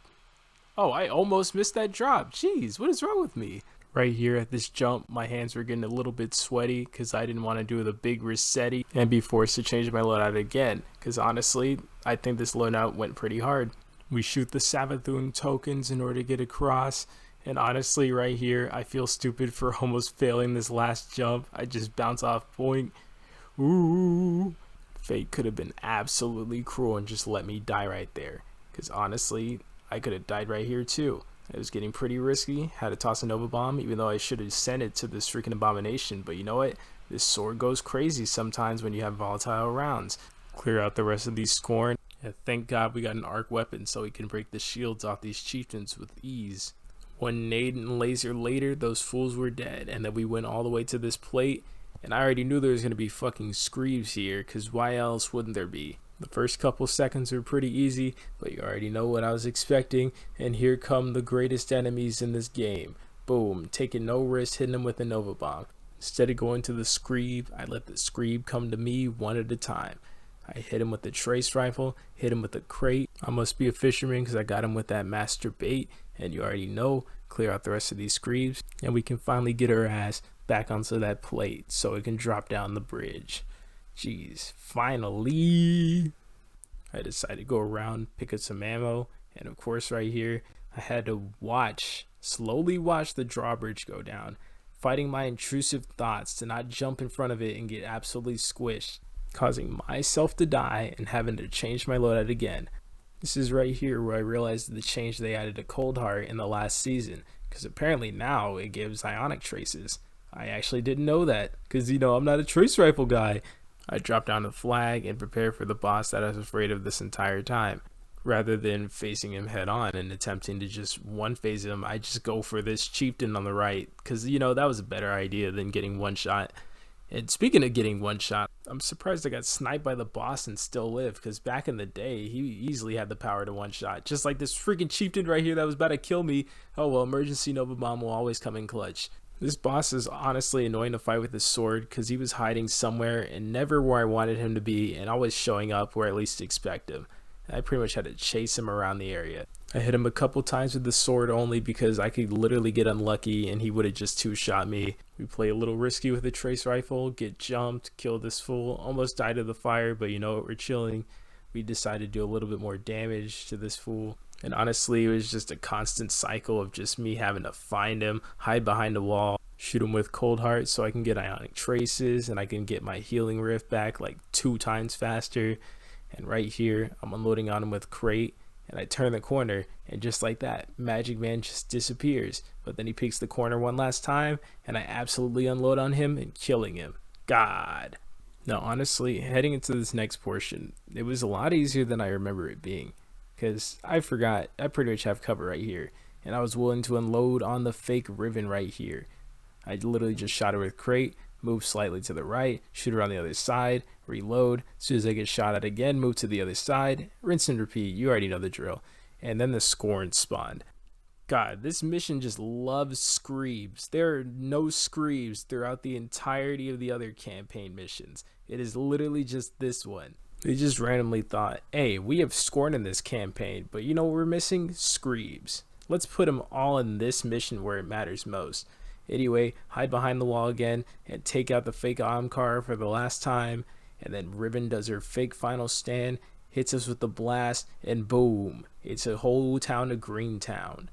Oh, I almost missed that drop. Jeez, what is wrong with me? Right here at this jump, my hands were getting a little bit sweaty because I didn't want to do the big resetti and be forced to change my loadout again. Because honestly, I think this loadout went pretty hard. We shoot the Savathun tokens in order to get across. And honestly, right here, I feel stupid for almost failing this last jump. I just bounce off point. Ooh. Fate could have been absolutely cruel and just let me die right there. Because honestly, I could have died right here too. It was getting pretty risky. Had to toss a Nova Bomb, even though I should have sent it to this freaking abomination. But you know what? This sword goes crazy sometimes when you have volatile rounds. Clear out the rest of these scorn. And thank God we got an arc weapon so we can break the shields off these chieftains with ease. One nade and laser later, those fools were dead. And then we went all the way to this plate. And I already knew there was going to be fucking Screeves here, because why else wouldn't there be? The first couple seconds were pretty easy, but you already know what I was expecting, and here come the greatest enemies in this game. Boom, taking no risk, hitting them with a Nova Bomb. Instead of going to the Screeve, I let the Screeve come to me one at a time. I hit him with the trace rifle, hit him with the crate. I must be a fisherman because I got him with that master bait, and you already know, clear out the rest of these Screeves, and we can finally get our ass back onto that plate so it can drop down the bridge. Jeez, finally. I decided to go around, pick up some ammo, and of course right here, I had to slowly watch the drawbridge go down, fighting my intrusive thoughts to not jump in front of it and get absolutely squished, causing myself to die and having to change my loadout again. This is right here where I realized the change they added to Cold Heart in the last season, because apparently now it gives ionic traces. I actually didn't know that, because I'm not a trace rifle guy. I dropped down the flag and prepared for the boss that I was afraid of this entire time. Rather than facing him head on and attempting to just one phase him, I just go for this chieftain on the right, because that was a better idea than getting one shot. And speaking of getting one shot, I'm surprised I got sniped by the boss and still live, because back in the day, he easily had the power to one shot. Just like this freaking chieftain right here that was about to kill me. Oh well, emergency Nova Bomb will always come in clutch. This boss is honestly annoying to fight with his sword, because he was hiding somewhere and never where I wanted him to be, and always showing up where I least expect him. I pretty much had to chase him around the area. I hit him a couple times with the sword only because I could literally get unlucky and he would have just two-shot me. We play a little risky with the trace rifle, get jumped, kill this fool, almost died of the fire, but we're chilling. We decided to do a little bit more damage to this fool. And honestly, it was just a constant cycle of just me having to find him, hide behind a wall, shoot him with Cold Heart so I can get ionic traces and I can get my healing rift back like 2 times faster. And right here, I'm unloading on him with crate, and I turn the corner, and just like that, Magic Man just disappears. But then he peeks the corner one last time, and I absolutely unload on him and killing him. God. Now, honestly, heading into this next portion, it was a lot easier than I remember it being, because I forgot I pretty much have cover right here, and I was willing to unload on the fake Riven right here. I literally just shot her with crate, move slightly to the right, shoot her on the other side, reload. As soon as I get shot at again, move to the other side, rinse and repeat. You already know the drill. And then the Scorn spawned. God, this mission just loves screebs. There are no screebs throughout the entirety of the other campaign missions. It is literally just this one. They just randomly thought, hey, we have Scorn in this campaign, but you know what we're missing? Screebs. Let's put them all in this mission where it matters most. Anyway, hide behind the wall again and take out the fake Omkar for the last time. And then Ribbon does her fake final stand, hits us with the blast, and boom, it's a whole town of Greentown.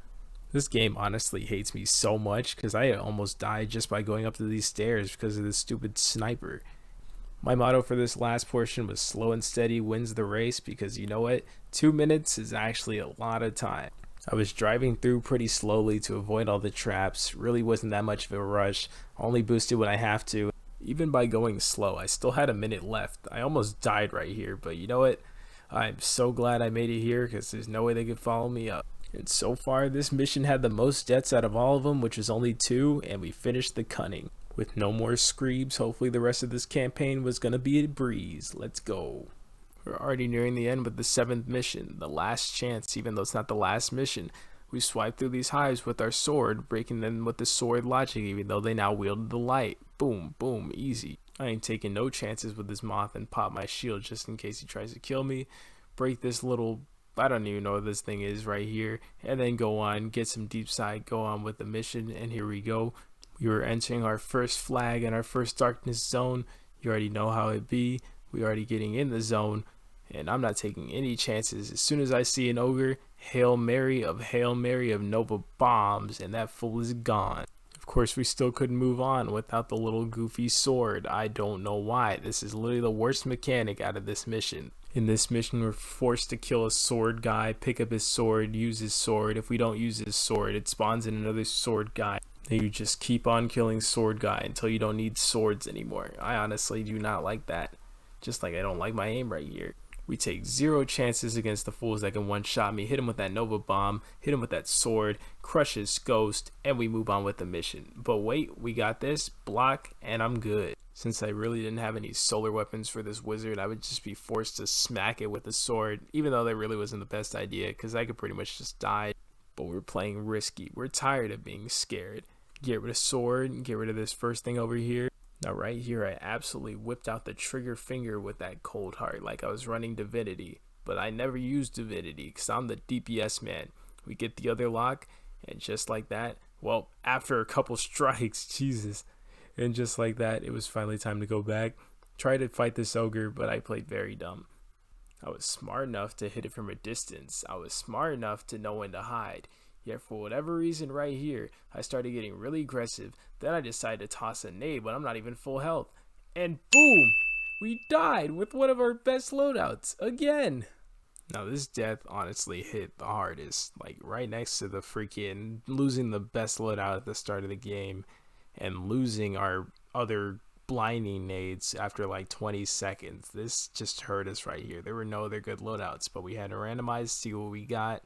This game honestly hates me so much because I almost died just by going up to these stairs because of this stupid sniper. My motto for this last portion was slow and steady wins the race, because you know what? 2 minutes is actually a lot of time. I was driving through pretty slowly to avoid all the traps. Really wasn't that much of a rush. Only boosted when I have to. Even by going slow, I still had a minute left. I almost died right here, but you know what? I'm so glad I made it here, because there's no way they could follow me up. And so far, this mission had the most deaths out of all of them, which was only 2, and we finished the cunning. With no more screebs, hopefully the rest of this campaign was going to be a breeze. Let's go. We're already nearing the end with the 7th mission, the last chance, even though it's not the last mission. We swipe through these hives with our sword, breaking them with the sword logic, even though they now wielded the light. Boom, boom, easy. I ain't taking no chances with this moth and pop my shield just in case he tries to kill me. Break this little, I don't even know what this thing is right here, and then go on, get some deep side, go on with the mission, and here we go. We were entering our first flag and our first darkness zone. You already know how it be. We already getting in the zone, and I'm not taking any chances. As soon as I see an ogre, Hail Mary of Nova Bombs, and that fool is gone. Of course, we still couldn't move on without the little goofy sword. I don't know why. This is literally the worst mechanic out of this mission. In this mission, we're forced to kill a sword guy, pick up his sword, use his sword. If we don't use his sword, it spawns in another sword guy. Then you just keep on killing sword guy until you don't need swords anymore. I honestly do not like that. Just like I don't like my aim right here. We take 0 chances against the fools that can one-shot me, hit him with that Nova Bomb, hit him with that sword, crush his ghost, and we move on with the mission. But wait, we got this, block, and I'm good. Since I really didn't have any solar weapons for this wizard, I would just be forced to smack it with a sword, even though that really wasn't the best idea, because I could pretty much just die. But we're playing risky. We're tired of being scared. Get rid of sword, get rid of this first thing over here. Now right here, I absolutely whipped out the trigger finger with that Cold Heart like I was running Divinity. But I never used Divinity because I'm the DPS man. We get the other lock, and just like that, well, after a couple strikes, Jesus. And just like that, it was finally time to go back. Tried to fight this ogre, but I played very dumb. I was smart enough to hit it from a distance. I was smart enough to know when to hide. Yet for whatever reason right here, I started getting really aggressive. Then I decided to toss a nade when I'm not even full health. And boom! We died with one of our best loadouts again. Now this death honestly hit the hardest. Like right next to the freaking losing the best loadout at the start of the game and losing our other blinding nades after like 20 seconds. This just hurt us right here. There were no other good loadouts, but we had to randomize, see what we got.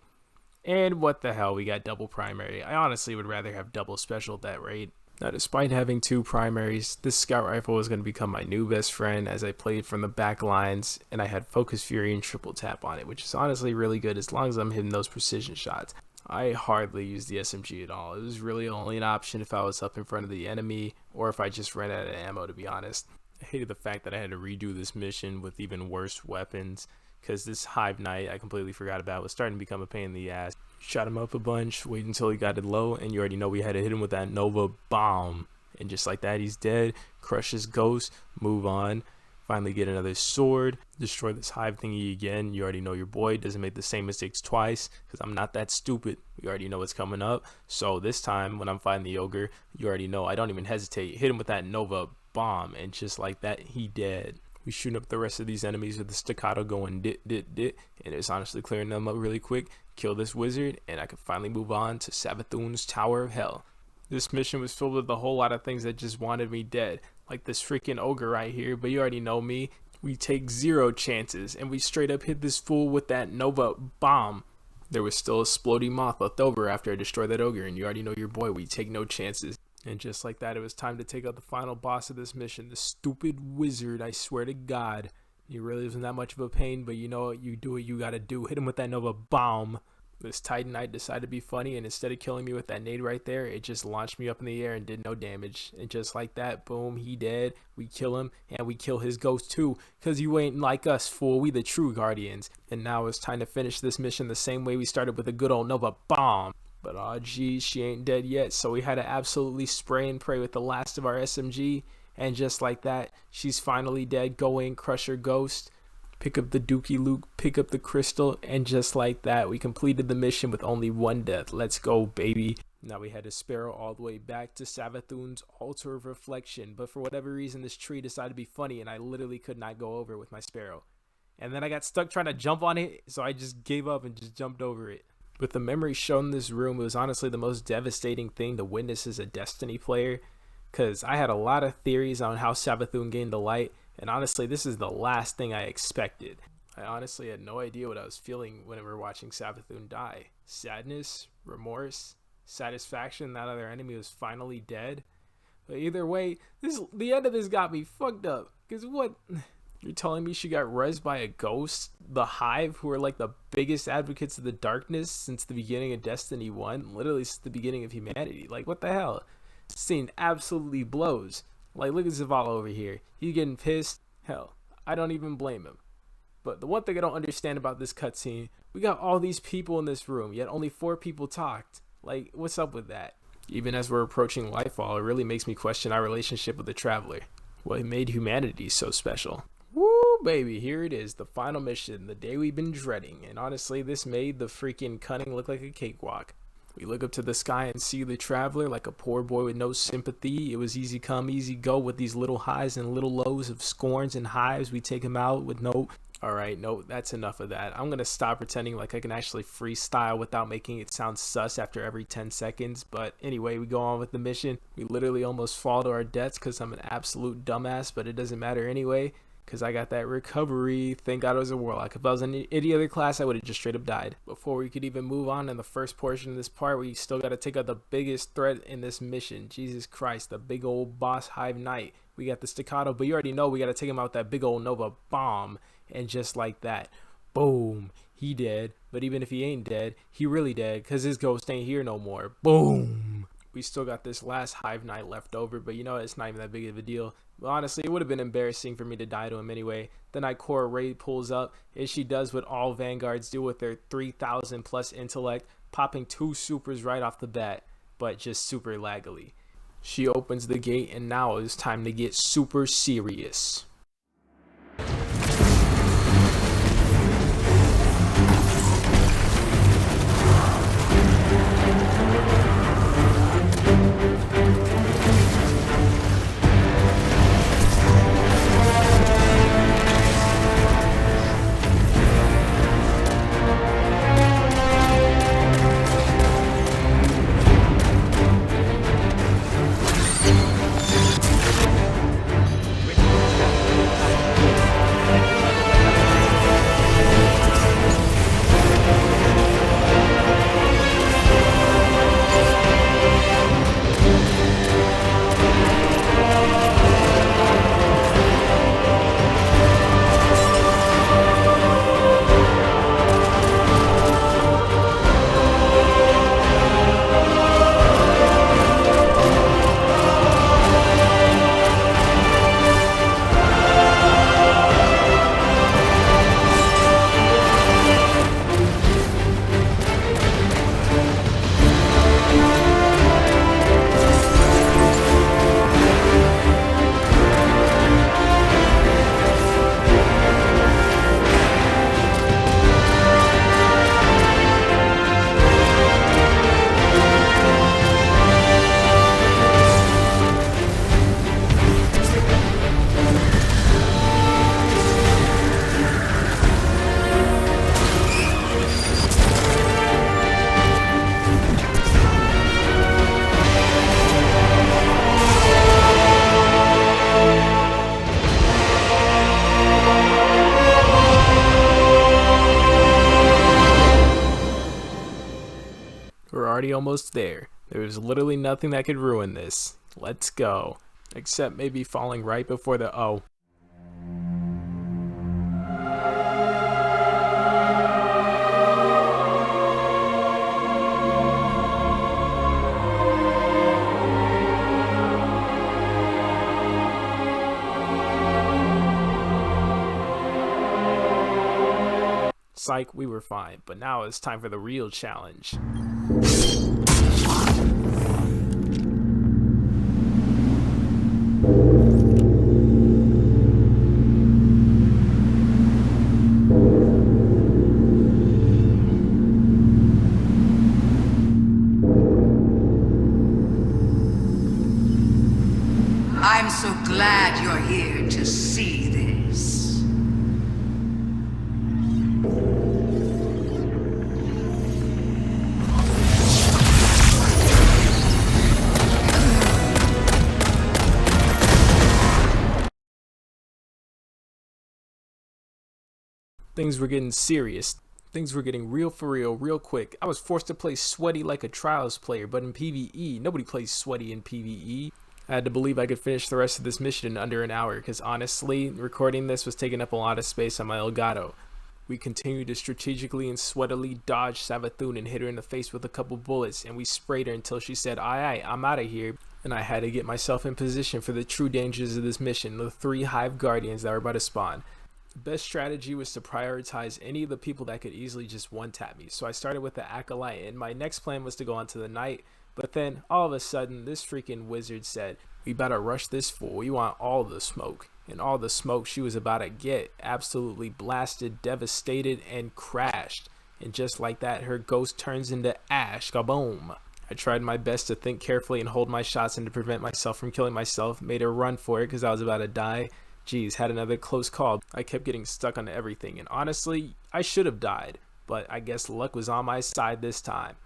And what the hell, we got double primary. I honestly would rather have double special at that rate. Now, despite having 2 primaries, this scout rifle was going to become my new best friend as I played from the back lines, and I had Focus Fury and Triple Tap on it, which is honestly really good as long as I'm hitting those precision shots. I hardly used the SMG at all. It was really only an option if I was up in front of the enemy or if I just ran out of ammo, to be honest. I hated the fact that I had to redo this mission with even worse weapons, because this Hive Knight I completely forgot about was starting to become a pain in the ass. Shot him up a bunch, wait until he got it low, and you already know we had to hit him with that Nova bomb. And just like that, he's dead. Crush his ghost, move on. Finally get another sword, destroy this hive thingy again. You already know your boy doesn't make the same mistakes twice, because I'm not that stupid. We already know what's coming up. So this time when I'm fighting the ogre, you already know I don't even hesitate. Hit him with that Nova bomb, and just like that, he dead. We shooting up the rest of these enemies with the staccato going dit dit dit, and it's honestly clearing them up really quick. Kill this wizard, and I can finally move on to Savathun's Tower of Hell. This mission was filled with a whole lot of things that just wanted me dead, like this freaking ogre right here, but you already know me. We take 0 chances, and we straight up hit this fool with that Nova bomb. There was still a sploding moth left over after I destroyed that ogre, and you already know your boy, we take no chances. And just like that, it was time to take out the final boss of this mission, the stupid wizard, I swear to God. He really wasn't that much of a pain, but you know what, you do what you gotta do. Hit him with that Nova bomb. This Titan Knight decided to be funny, and instead of killing me with that nade right there, it just launched me up in the air and did no damage. And just like that, boom, he dead. We kill him, and we kill his ghost too, because you ain't like us, fool. We the true guardians. And now it's time to finish this mission the same way we started, with a good old Nova bomb. But aw geez, she ain't dead yet, so we had to absolutely spray and pray with the last of our SMG. And just like that, she's finally dead. Go in, crush her ghost. Pick up the Dookie Luke, pick up the crystal, and just like that, we completed the mission with only 1 death. Let's go, baby. Now we had to Sparrow all the way back to Savathun's Altar of Reflection, but for whatever reason, this tree decided to be funny, and I literally could not go over with my Sparrow. And then I got stuck trying to jump on it, so I just gave up and just jumped over it. With the memories shown in this room, it was honestly the most devastating thing to witness as a Destiny player, because I had a lot of theories on how Savathun gained the light, and honestly, this is the last thing I expected. I honestly had no idea what I was feeling when we were watching Savathun die. Sadness, remorse, satisfaction that other enemy was finally dead. But either way, the end of this got me fucked up. Because what? You're telling me she got rezzed by a ghost? The Hive, who are like the biggest advocates of the darkness since the beginning of Destiny 1? Literally since the beginning of humanity. Like, what the hell? This scene absolutely blows. Like, look at Zavala over here. He's getting pissed. Hell, I don't even blame him. But the one thing I don't understand about this cutscene, we got all these people in this room, yet only 4 people talked. Like, what's up with that? Even as we're approaching Lightfall, it really makes me question our relationship with the Traveler. What made humanity so special? Woo, baby, here it is, the final mission, the day we've been dreading. And honestly, this made the freaking cunning look like a cakewalk. We look up to the sky and see the Traveler like a poor boy with no sympathy. It was easy come, easy go with these little highs and little lows of scorns and hives. We take him out with no... Alright, no, that's enough of that. I'm going to stop pretending like I can actually freestyle without making it sound sus after every 10 seconds. But anyway, we go on with the mission. We literally almost fall to our deaths because I'm an absolute dumbass, but it doesn't matter anyway. Because I got that recovery. Thank God it was a warlock. If I was in any other class, I would have just straight up died. Before we could even move on in the first portion of this part, we still got to take out the biggest threat in this mission. Jesus Christ, the big old boss Hive Knight. We got the staccato, but you already know we got to take him out with that big old Nova bomb. And just like that, boom, he dead. But even if he ain't dead, he really dead, because his ghost ain't here no more. Boom. We still got this last Hive Knight left over, but you know, it's not even that big of a deal. But honestly, it would have been embarrassing for me to die to him anyway. The Night Core Raid pulls up, and she does what all Vanguards do with their 3,000 plus intellect, popping 2 supers right off the bat, but just super laggily. She opens the gate, and now it's time to get super serious. almost there. There was literally nothing that could ruin this. Let's go. Except maybe falling right before the O. Psych, we were fine, but now it's time for the real challenge. I'm so glad you're here to see this. Things were getting serious. Things were getting real for real, real quick. I was forced to play sweaty like a Trials player, but in PvE, nobody plays sweaty in PvE. I had to believe I could finish the rest of this mission in under an hour, because honestly, recording this was taking up a lot of space on my Elgato. We continued to strategically and sweatily dodge Savathun and hit her in the face with a couple bullets, and we sprayed her until she said, "Aye, I'm out of here." And I had to get myself in position for the true dangers of this mission, the 3 Hive Guardians that were about to spawn. The best strategy was to prioritize any of the people that could easily just one-tap me, so I started with the Acolyte, and my next plan was to go on to the Knight, but then all of a sudden this freaking wizard said, "We better rush this fool, we want all the smoke." And all the smoke she was about to get absolutely blasted, devastated, and crashed. And just like that, her ghost turns into ash, kaboom. I tried my best to think carefully and hold my shots and to prevent myself from killing myself, made her run for it because I was about to die. Geez, had another close call. I kept getting stuck on everything, and honestly, I should have died, but I guess luck was on my side this time.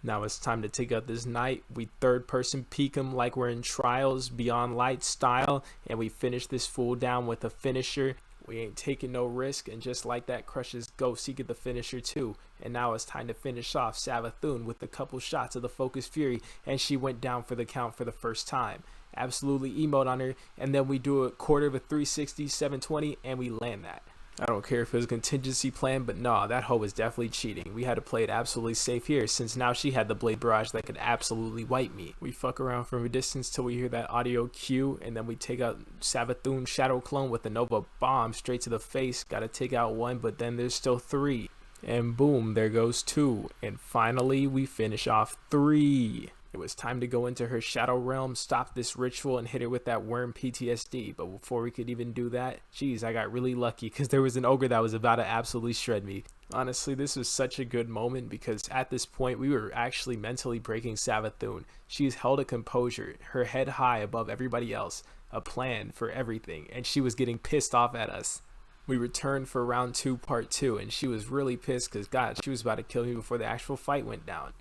Now it's time to take out this Knight. We third person peek him like we're in Trials Beyond Light style, and we finish this fool down with a finisher. We ain't taking no risk, and just like that, crushes Ghost, he get the finisher too. And now it's time to finish off Savathun with a couple shots of the Focus Fury, and she went down for the count for the first time. Absolutely emote on her, and then we do a quarter of a 360, 720, and we land that. I don't care if it was a contingency plan, but nah, that hoe was definitely cheating. We had to play it absolutely safe here, since now she had the Blade Barrage that could absolutely wipe me. We fuck around from a distance till we hear that audio cue, and then we take out Savathun Shadow Clone with the Nova Bomb straight to the face. Gotta take out 1, but then there's still 3. And boom, there goes 2. And finally, we finish off 3. It was time to go into her Shadow Realm, stop this ritual, and hit her with that worm PTSD. But before we could even do that, geez, I got really lucky because there was an ogre that was about to absolutely shred me. Honestly, this was such a good moment because at this point, we were actually mentally breaking Savathun. She's held a composure, her head high above everybody else, a plan for everything, and she was getting pissed off at us. We returned for round 2, part 2, and she was really pissed because, God, she was about to kill me before the actual fight went down.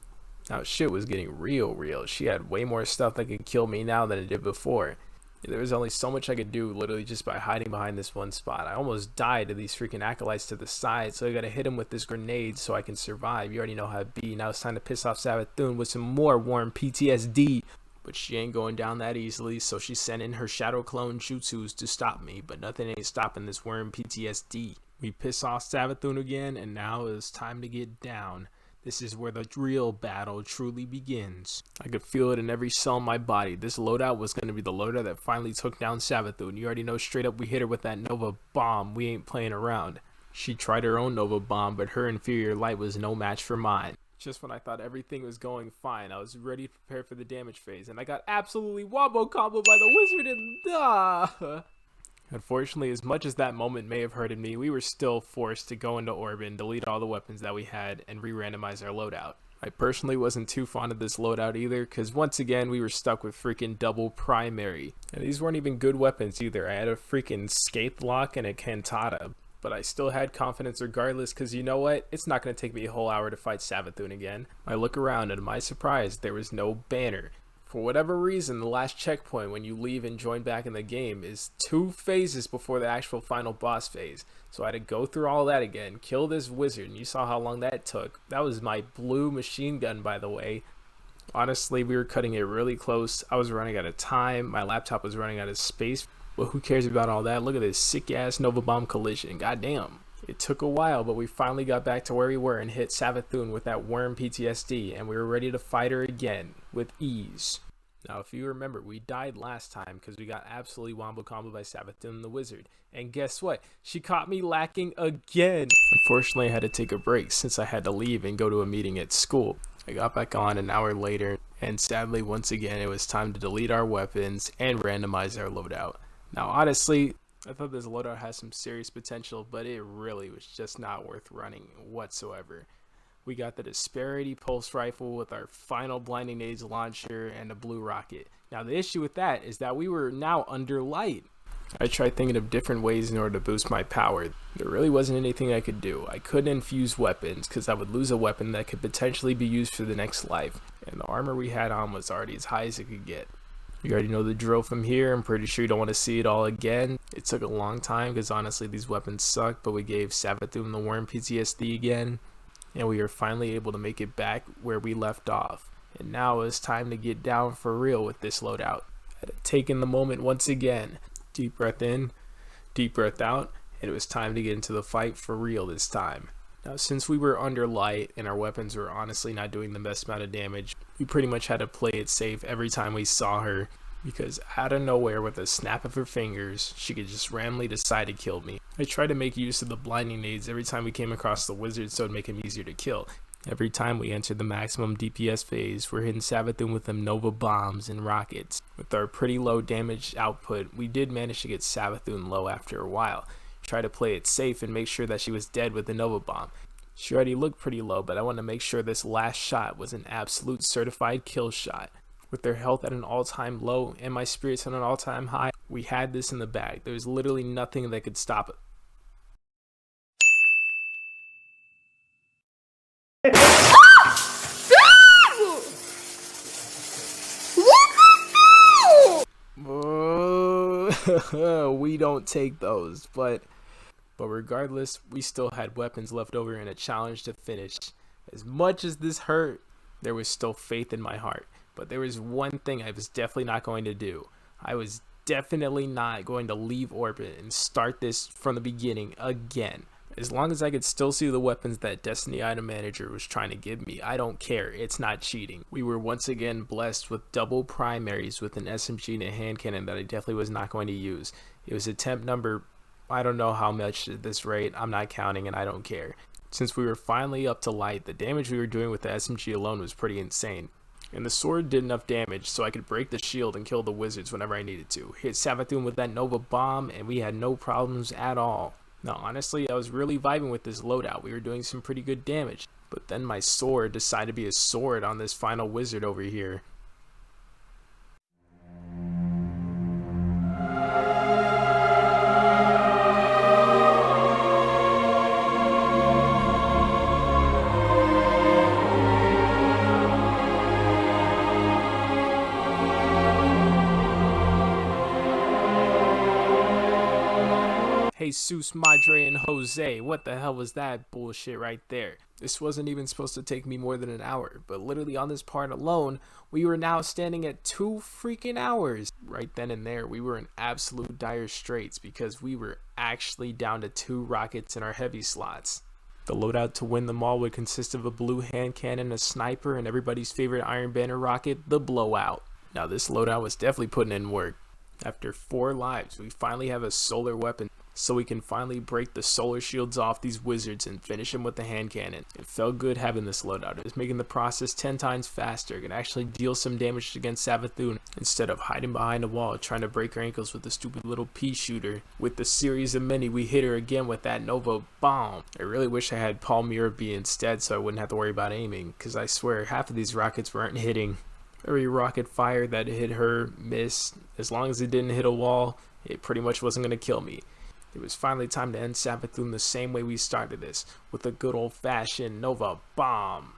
Now shit was getting real. She had way more stuff that could kill me now than it did before. There was only so much I could do literally just by hiding behind this one spot. I almost died to these freaking acolytes to the side, so I gotta hit him with this grenade so I can survive. You already know how it be. Now it's time to piss off Savathun with some more warm PTSD. But she ain't going down that easily, so she sent in her Shadow Clone Jutsus to stop me, but nothing ain't stopping this worm PTSD. We piss off Savathun again, and now it's time to get down. This is where the real battle truly begins. I could feel it in every cell in my body. This loadout was going to be the loadout that finally took down Savathun. You already know straight up we hit her with that Nova Bomb. We ain't playing around. She tried her own Nova Bomb, but her inferior light was no match for mine. Just when I thought everything was going fine, I was ready to prepare for the damage phase, and I got absolutely wombo comboed by the wizard and Unfortunately, as much as that moment may have hurted me, we were still forced to go into orbit and delete all the weapons that we had and re-randomize our loadout. I personally wasn't too fond of this loadout either, because once again we were stuck with freaking double primary. And these weren't even good weapons either. I had a freaking Scathe Lock and a Cantata. But I still had confidence regardless, because you know what? It's not going to take me a whole hour to fight Savathun again. I look around and to my surprise, there was no banner. For whatever reason, the last checkpoint when you leave and join back in the game is 2 phases before the actual final boss phase. So I had to go through all that again, kill this wizard, and you saw how long that took. That was my blue machine gun, by the way. Honestly, we were cutting it really close. I was running out of time. My laptop was running out of space. But who cares about all that? Look at this sick-ass Nova Bomb collision. Goddamn. It took a while, but we finally got back to where we were and hit Savathun with that worm PTSD, and we were ready to fight her again with ease. Now, if you remember, we died last time because we got absolutely wombo combo by Savathun the Wizard. And guess what? She caught me lacking again. Unfortunately, I had to take a break since I had to leave and go to a meeting at school. I got back on an hour later, and sadly, once again, it was time to delete our weapons and randomize our loadout. Now, honestly, I thought this loadout has some serious potential, but it really was just not worth running whatsoever. We got the Disparity Pulse Rifle with our final Blinding Nades launcher and a blue rocket. Now, the issue with that is that we were now under light. I tried thinking of different ways in order to boost my power. There really wasn't anything I could do. I couldn't infuse weapons because I would lose a weapon that could potentially be used for the next life. And the armor we had on was already as high as it could get. You already know the drill from here. I'm pretty sure you don't want to see it all again. It took a long time because honestly these weapons suck, but we gave Savathun the Worm PTSD again. And we were finally able to make it back where we left off. And now it's time to get down for real with this loadout. I had taken the moment once again. Deep breath in, deep breath out, and it was time to get into the fight for real this time. Now, since we were under light and our weapons were honestly not doing the best amount of damage, we pretty much had to play it safe every time we saw her, because out of nowhere with a snap of her fingers, she could just randomly decide to kill me. I tried to make use of the blinding nades every time we came across the wizard so it'd make him easier to kill. Every time we entered the maximum DPS phase, we're hitting Savathun with them Nova bombs and rockets. With our pretty low damage output, we did manage to get Savathun low after a while. Try to play it safe and make sure that she was dead with the Nova bomb. She already looked pretty low, but I wanted to make sure this last shot was an absolute certified kill shot. With their health at an all-time low and my spirits at an all-time high, we had this in the bag. There was literally nothing that could stop it. We don't take those, but regardless, we still had weapons left over and a challenge to finish. As much as this hurt, there was still faith in my heart. But there was one thing I was definitely not going to do. I was definitely not going to leave orbit and start this from the beginning again. As long as I could still see the weapons that Destiny Item Manager was trying to give me, I don't care. It's not cheating. We were once again blessed with double primaries with an SMG and a hand cannon that I definitely was not going to use. It was attempt number, I don't know how much at this rate. I'm not counting and I don't care. Since we were finally up to light, the damage we were doing with the SMG alone was pretty insane. And the sword did enough damage so I could break the shield and kill the wizards whenever I needed to. Hit Savathun with that Nova bomb and we had no problems at all. Now honestly, I was really vibing with this loadout. We were doing some pretty good damage. But then my sword decided to be a sword on this final wizard over here. Jesus, Madre, and Jose, what the hell was that bullshit right there? This wasn't even supposed to take me more than an hour, but literally on this part alone, we were now standing at 2 freaking hours. Right then and there, we were in absolute dire straits because we were actually down to 2 rockets in our heavy slots. The loadout to win them all would consist of a blue hand cannon, a sniper, and everybody's favorite Iron Banner rocket, the Blowout. Now this loadout was definitely putting in work. After 4 lives, we finally have a solar weapon, so we can finally break the solar shields off these wizards and finish them with the hand cannon. It felt good having this loadout. It was making the process 10 times faster. It could actually deal some damage against Savathun instead of hiding behind a wall trying to break her ankles with the stupid little pea shooter. With the series of many, we hit her again with that Nova bomb. I really wish I had Palmyra B instead so I wouldn't have to worry about aiming, because I swear half of these rockets weren't hitting. Every rocket fire that hit her missed. As long as it didn't hit a wall, it pretty much wasn't going to kill me. It was finally time to end Savathun the same way we started this, with a good old-fashioned Nova bomb.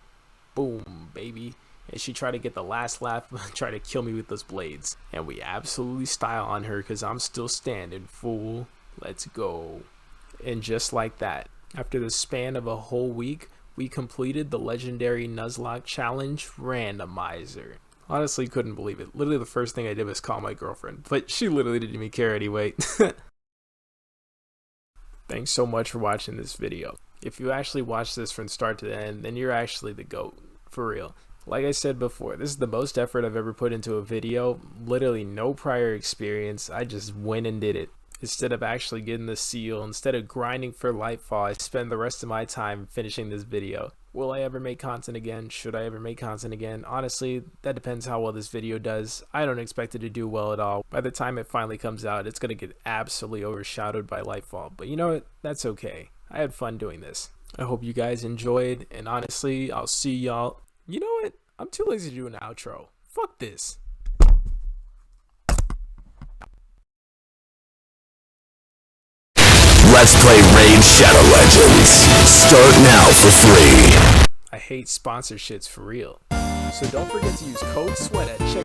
Boom, baby. And she tried to get the last laugh, try to kill me with those blades. And we absolutely style on her because I'm still standing, fool. Let's go. And just like that, after the span of a whole week, we completed the legendary Nuzlocke challenge randomizer. Honestly, couldn't believe it. Literally the first thing I did was call my girlfriend, but she literally didn't even care anyway. Thanks so much for watching this video. If you actually watch this from start to the end, then you're actually the GOAT, for real. Like I said before, this is the most effort I've ever put into a video. Literally no prior experience. I just went and did it. Instead of actually getting the seal, instead of grinding for Lightfall, I spend the rest of my time finishing this video. Will I ever make content again? Should I ever make content again? Honestly, that depends how well this video does. I don't expect it to do well at all. By the time it finally comes out, it's going to get absolutely overshadowed by Lightfall. But you know what? That's okay. I had fun doing this. I hope you guys enjoyed, and honestly, I'll see y'all. You know what? I'm too lazy to do an outro. Fuck this. Let's play Raid Shadow Legends. Start now for free. I hate sponsorships for real. So don't forget to use code SWEAT at checkout.